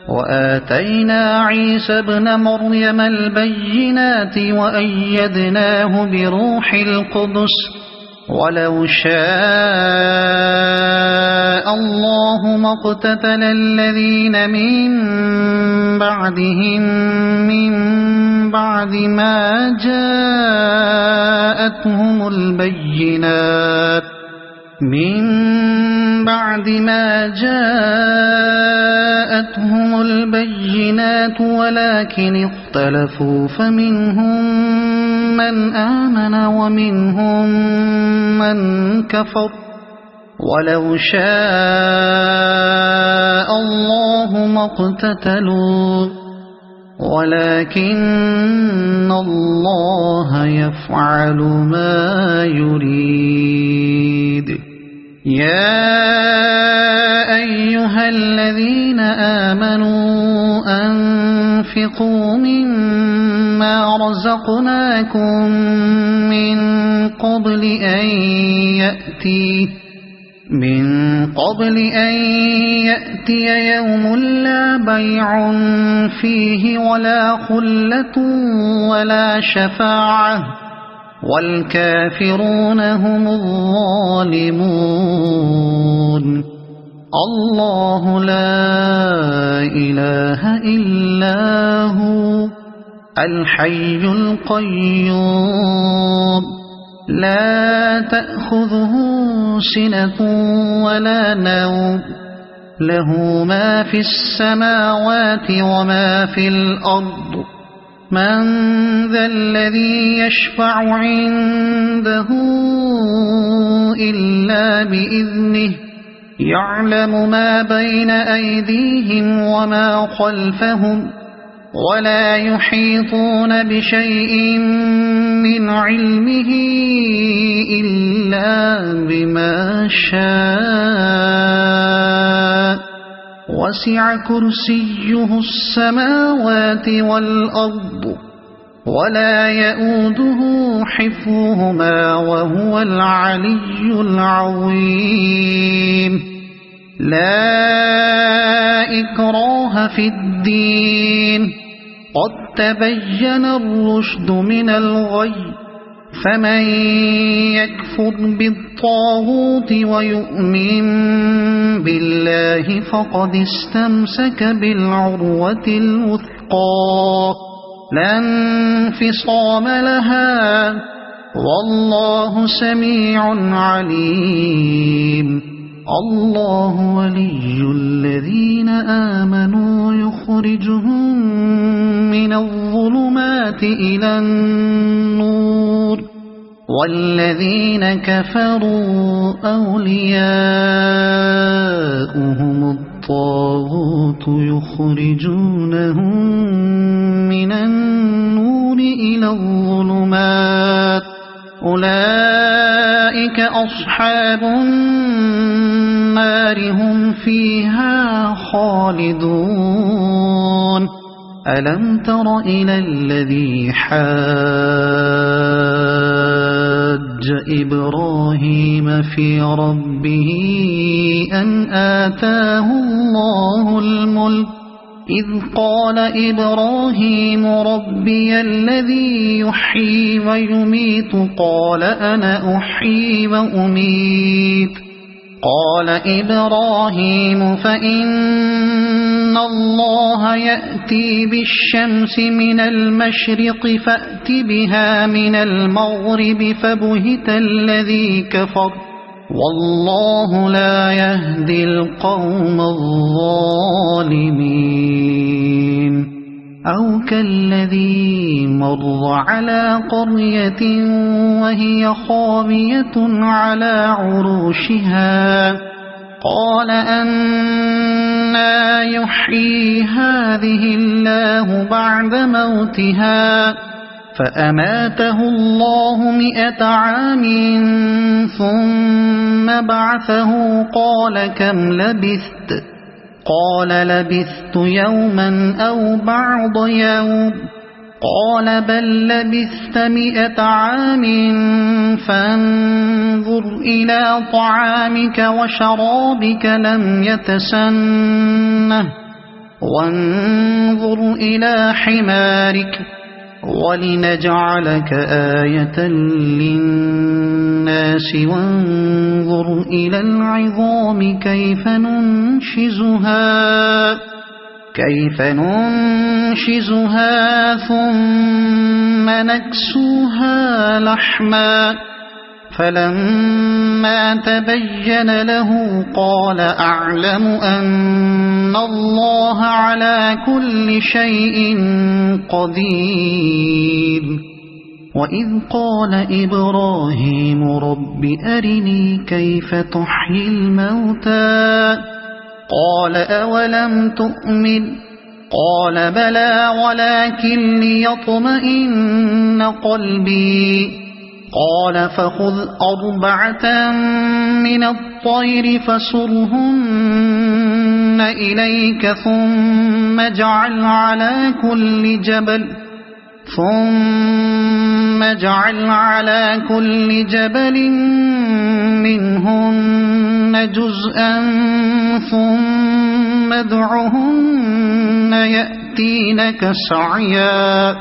وآتينا عيسى ابن مريم البينات وأيدناه بروح القدس ولو شاء الله ما اقتتل الذين من بعدهم من بعد ما جاءتهم البينات ولكن اختلفوا فمنهم من آمن ومنهم من كفر ولو شاء الله ما اقتتلوا ولكن الله يفعل ما يريد يا أيها الذين آمنوا أنفقوا مما رزقناكم من قبل أن يأتي يوم لا بيع فيه ولا خلة ولا شفاعة والكافرون هم الظالمون الله لا إله إلا هو الحي القيوم لا تأخذه سنة ولا نوم له ما في السماوات وما في الأرض من ذا الذي يشفع عنده إلا بإذنه يعلم ما بين أيديهم وما خلفهم ولا يحيطون بشيء من علمه إلا بما شاء وسع كرسيه السماوات والأرض ولا يؤوده حفظهما وهو العلي العظيم. لا إكراه في الدين، قد تبين الرشد من الغي، فمن يكفر بالطاغوت ويؤمن بالله فقد استمسك بالعروة الوثقى لا انفصام لها، والله سميع عليم. الله ولي الذين آمنوا يخرجهم من الظلمات إلى النور، والذين كفروا أولياؤهم الطاغوت يخرجونهم من النور إلى الظلمات، أولئك أصحاب النار هم فيها خالدون. ألم تر إلى الذي حاج إبراهيم في ربه أن آتاه الله الملك، إذ قال إبراهيم ربي الذي يحيي ويميت، قال أنا أحيي وأميت. قال إبراهيم فإن الله يأتي بالشمس من المشرق فأت بها من المغرب، فبهت الذي كفر، والله لا يهدي القوم الظالمين. أو كالذي مر على قرية وهي خاوية على عروشها، قال أنى يحيي هذه الله بعد موتها، فأماته الله 100 عام ثم بعثه، قال كم لبثت؟ قال لبثت يوما أو بعض يوم، قال بل لبثت 100 عام، فانظر إلى طعامك وشرابك لم يتسنه، وانظر إلى حمارك ولنجعلك آية للناس، وانظر إلى العظام كيف ننشزها ثم نكسوها لحما، فلما تبين له قال أعلم أن الله على كل شيء قدير. وإذ قال إبراهيم رب أرني كيف تحيي الموتى، قال أولم تؤمن؟ قال بلى ولكن ليطمئن قلبي. قال فخذ 4 من الطير فصرهن إليك، ثم اجعل على كل جبل منهن جزءا، ثم ادعهن يأتينك سعيا،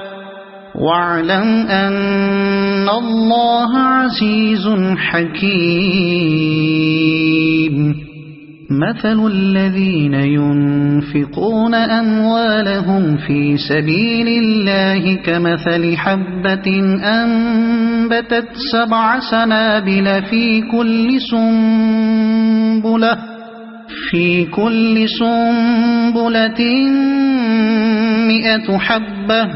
واعلم أن الله عزيز حكيم. مثل الذين ينفقون أموالهم في سبيل الله كمثل حبة أنبتت 7 سنابل في كل سنبلة 100 حبة،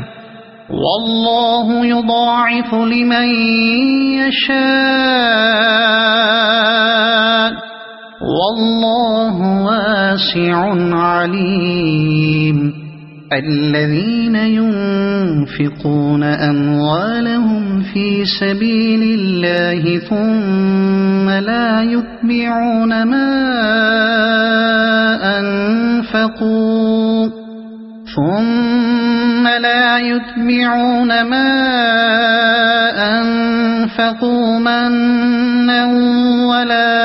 والله يضاعف لمن يشاء، والله واسع عليم. الذين ينفقون أموالهم في سبيل الله ثم لا يتبعون ما ولا يتبعون ما أنفقوا منا ولا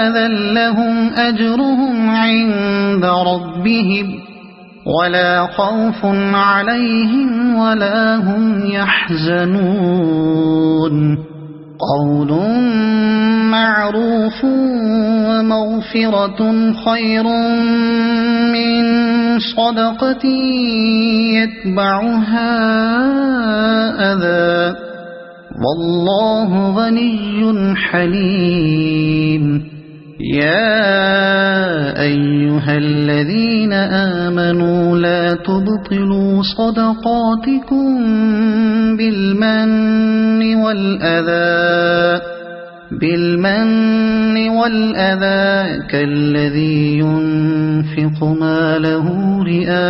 أذى لهم أجرهم عند ربهم ولا خوف عليهم ولا هم يحزنون قول معروف ومغفرة خير من صدقة يتبعها أذى والله غني حليم يا أيها الذين آمنوا لا تبطلوا صدقاتكم بالمن والأذى كالذي ينفق ماله رئاء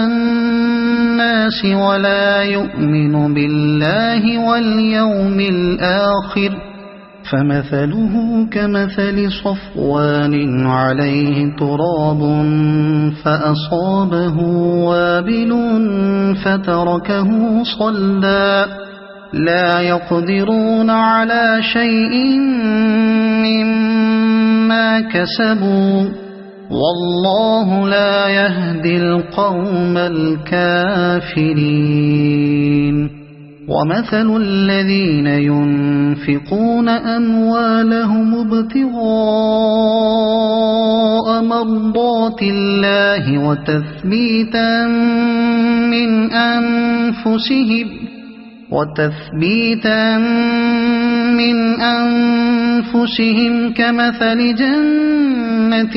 الناس ولا يؤمن بالله واليوم الآخر فمثله كمثل صفوان عليه تراب فأصابه وابل فتركه صلدا لا يقدرون على شيء مما كسبوا والله لا يهدي القوم الكافرين ومثل الذين ينفقون أموالهم ابتغاء مرضات الله وتثبيتا من أنفسهم كمثل جنة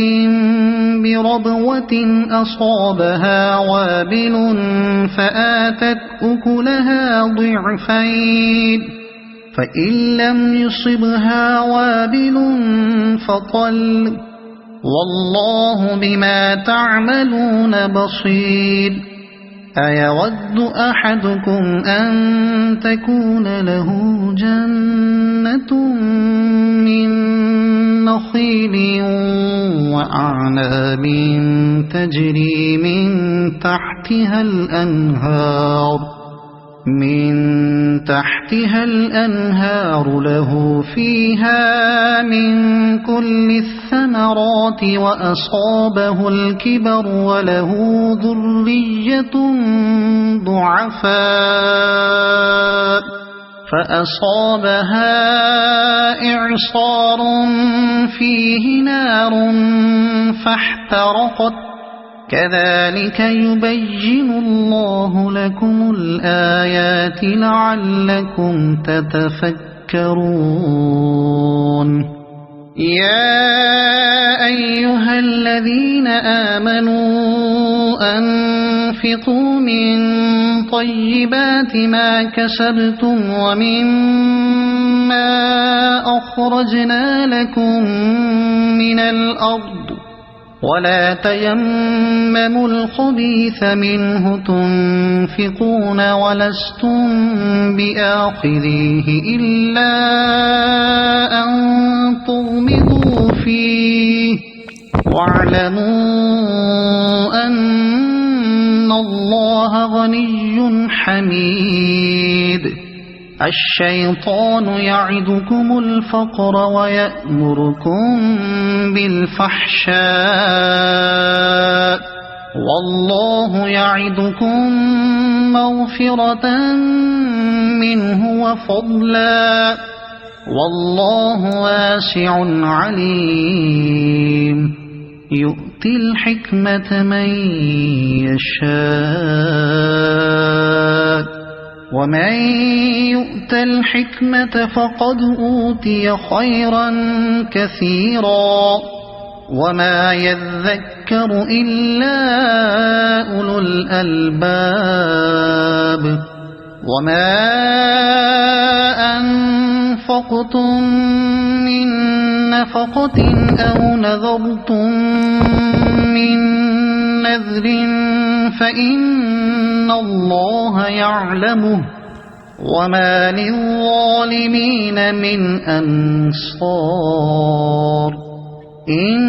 بربوة أصابها وابل فآتت أكلها ضعفين فإن لم يصبها وابل فطل والله بما تعملون بصير أيود أحدكم أن تكون له جنة من نخيل وأعناب تجري من تحتها الأنهار له فيها من كل الثمرات وأصابه الكبر وله ذرية ضعفاء فأصابها إعصار فيه نار فاحترقت كذلك يبين الله لكم الآيات لعلكم تتفكرون يا أيها الذين آمنوا أنفقوا من طيبات ما كسبتم ومما أخرجنا لكم من الأرض ولا تيمموا الخبيث منه تنفقون ولستم بآخذيه إلا أن تغمضوا فيه واعلموا أن الله غني حميد الشيطان يعدكم الفقر ويأمركم بالفحشاء والله يعدكم مغفرة منه وفضلا والله واسع عليم يؤتي الحكمة من يشاء ومن يؤت الحكمة فقد أوتي خيرا كثيرا وما يذكر إلا أولو الألباب وما أنفقتم من نفقة أو نذرتم من نذر فإن الله يعلمه وما للظالمين من أنصار إن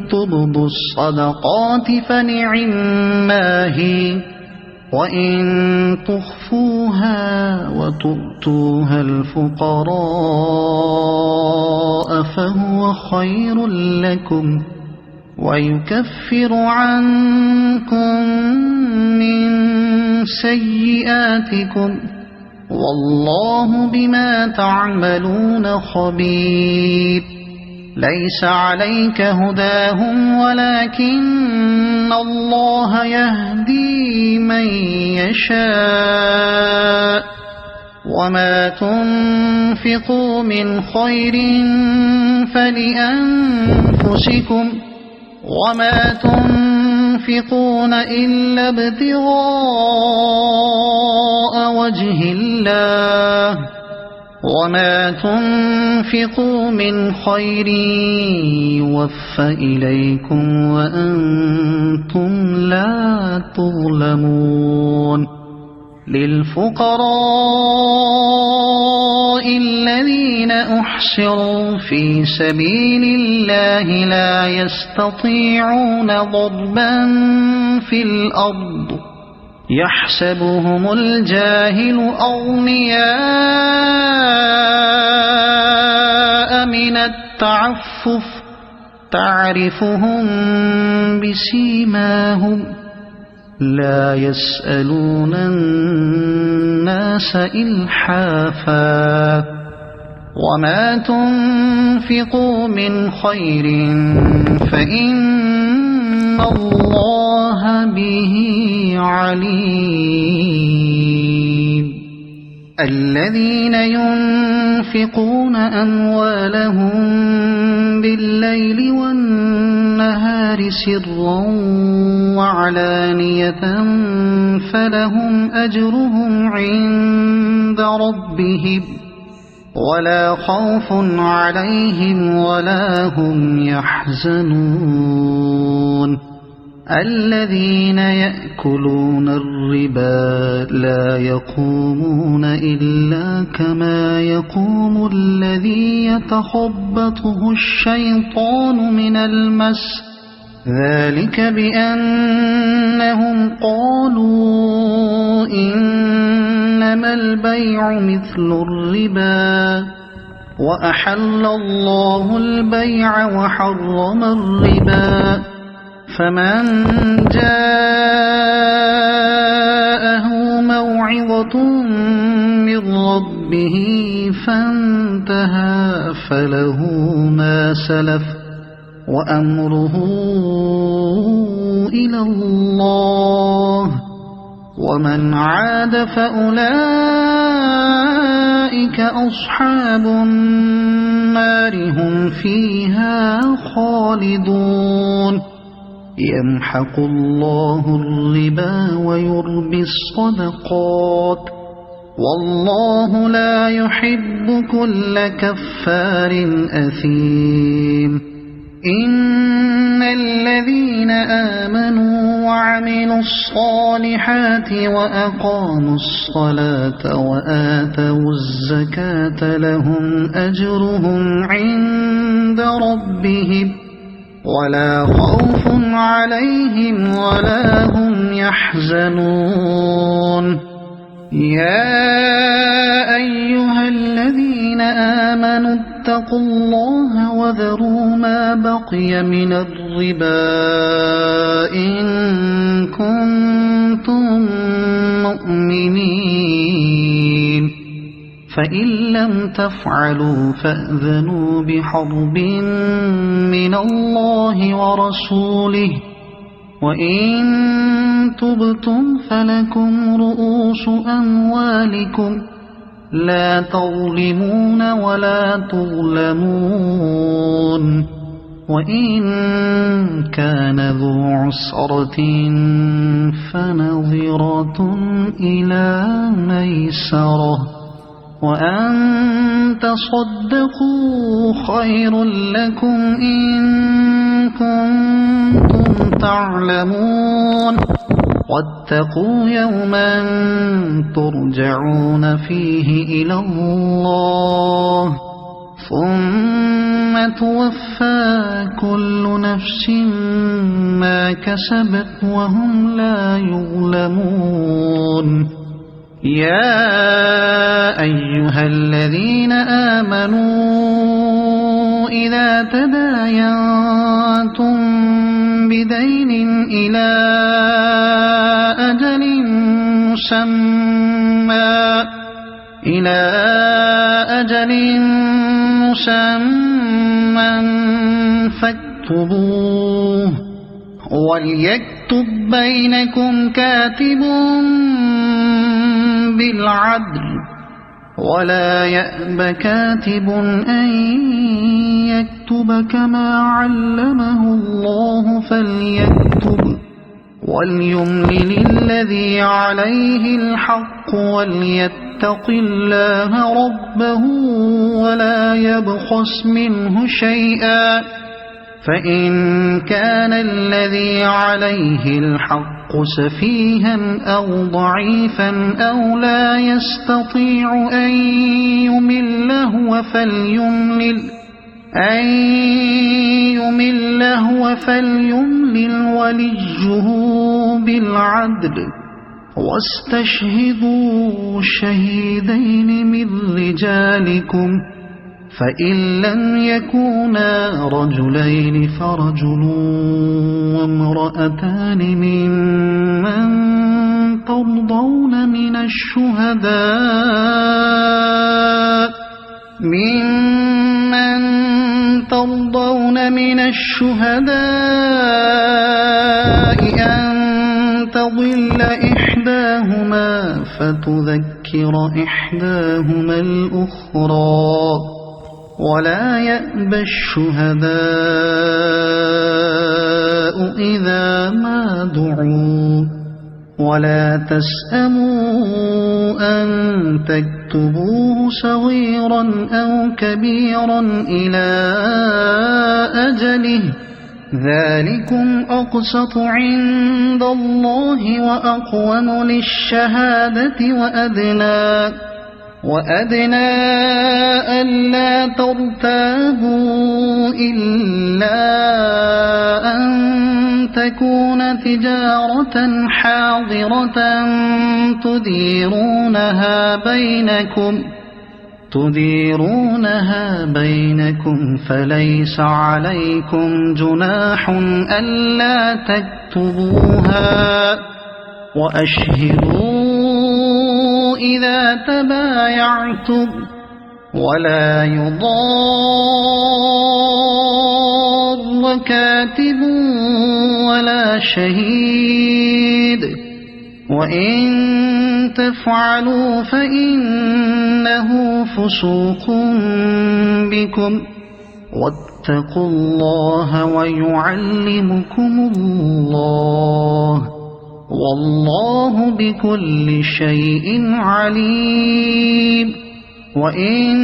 تبدوا الصدقات فنعما هي وإن تخفوها وتؤتوها الفقراء فهو خير لكم ويكفر عنكم من سيئاتكم والله بما تعملون خبير. ليس عليك هداهم ولكن الله يهدي من يشاء وما تنفقوا من خير فلأنفسكم وما تنفقون إلا ابتغاء وجه الله وما تنفقوا من خير يوفى إليكم وأنتم لا تظلمون. للفقراء الذين أحصروا في سبيل الله لا يستطيعون ضربا في الأرض يحسبهم الجاهل أغنياء من التعفف تعرفهم بسيماهم لا يسألون الناس إلحافا وما تنفقوا من خير فإن الله به عليم. الذين ينفقون أموالهم بالليل والنهار سرا وعلانية فلهم أجرهم عند ربهم ولا خوف عليهم ولا هم يحزنون. الذين يأكلون الربا لا يقومون إلا كما يقوم الذي يتخبطه الشيطان من المس ذلك بأنهم قالوا إنما البيع مثل الربا وأحل الله البيع وحرم الربا فمن جاءه موعظة من ربه فانتهى فله ما سلف وأمره إلى الله ومن عاد فأولئك أصحاب النار هم فيها خالدون. يمحق الله الربا ويربي الصدقات والله لا يحب كل كفار أثيم. إن الذين آمنوا وعملوا الصالحات وأقاموا الصلاة وآتوا الزكاة لهم أجرهم عند ربهم ولا خوف عليهم ولا هم يحزنون. يا أيها الذين آمنوا اتقوا الله وذروا ما بقي من الربا إن كنتم مؤمنين فإن لم تفعلوا فأذنوا بحرب من الله ورسوله وإن تبتم فلكم رؤوس أموالكم لا تظلمون ولا تظلمون. وإن كان ذو عسرة فنظرة إلى ميسرة وأن تصدقوا خير لكم إن كنتم تعلمون. واتقوا يوما ترجعون فيه إلى الله ثم توفى كل نفس ما كسبت وهم لا يظلمون يا أيها الذين آمنوا إذا تداينتم بدين إلى أجل مسمى فاكتبوه وليكتب بينكم كاتب بالعدل ولا يأب كاتب أن يكتب كما علمه الله فليكتب وليملل الذي عليه الحق وليتق الله ربه ولا يبخس منه شيئا فإن كان الذي عليه الحق سفيها أو ضعيفا أو لا يستطيع أن يمل هو فليملل وليه بالعدل واستشهدوا شهيدين من رجالكم فإن لم يكونا رجلين فرجل وامرأتان ممن ترضون من الشهداء أن تضل إحداهما فتذكر إحداهما الأخرى ولا يأبى الشهداء إذا ما دعوا ولا تسأموا أن تكتبوه صغيرا أو كبيرا إلى أجله ذلكم أقسط عند الله وأقوم للشهادة وأدنى ألا ترتابوا إلا أن تكون تجارة حاضرة تديرونها بينكم فليس عليكم جناح ألا تكتبوها وأشهدوا إذا تبايعتم ولا يضار كاتب ولا شهيد وإن تفعلوا فإنه فسوق بكم واتقوا الله ويعلمكم الله والله بكل شيء عليم وإن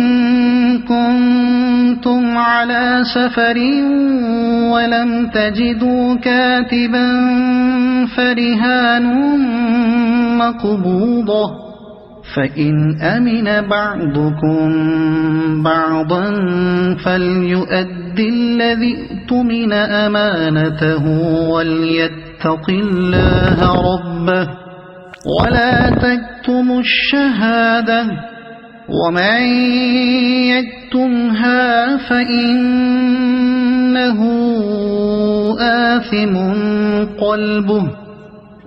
كنتم على سفر ولم تجدوا كاتبا فرهان مقبوضة فإن أمن بعضكم بعضا فليؤد الذي اؤتمن أمانته وليتق الله ربه ولا تكتموا الشهادة ومن يكتمها فإنه آثم قلبه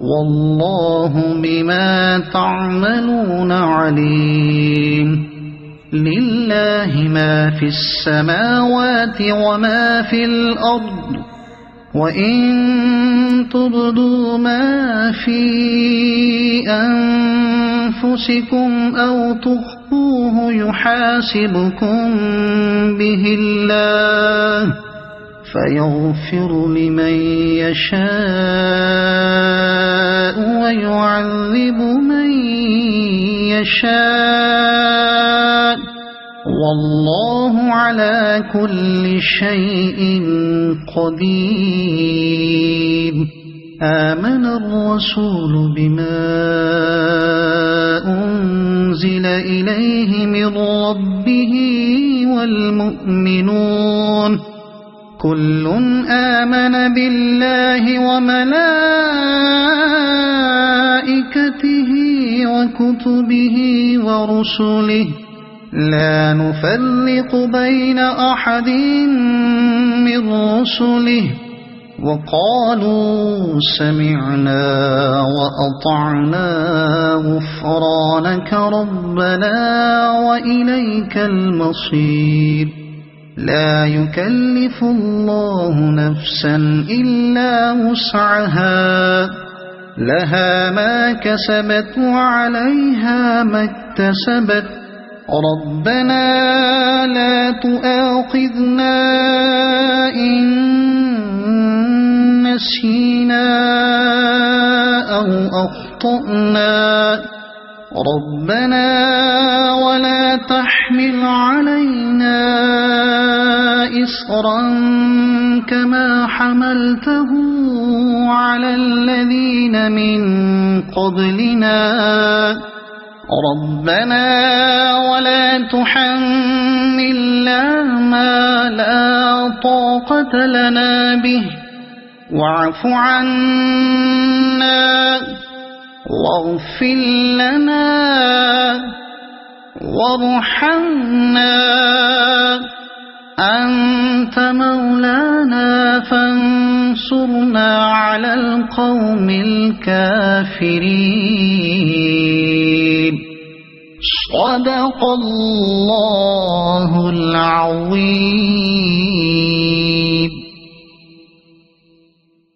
والله بما تعملون عليم لله ما في السماوات وما في الأرض وإن تبدوا ما في أنفسكم أو تخفوه يحاسبكم به الله فيغفر لمن يشاء ويعذب من يشاء والله على كل شيء قدير آمن الرسول بما أنزل إليه من ربه والمؤمنون كل آمن بالله وملائكته وكتبه ورسله لا نفرق بين أحد من رسله وقالوا سمعنا وأطعنا غفرانك ربنا وإليك المصير لا يكلف الله نفسا إلا وسعها لها ما كسبت وعليها ما اكتسبت ربنا لا تؤاخذنا إن نسينا أو أخطأنا ربنا ولا تحمل علينا إصرا كما حملته على الذين من قبلنا ربنا ولا تحملنا ما لا طاقة لنا به واعف عنا واغفر لنا وارحمنا أنت مولانا فانصرنا على القوم الكافرين صدق الله العظيم.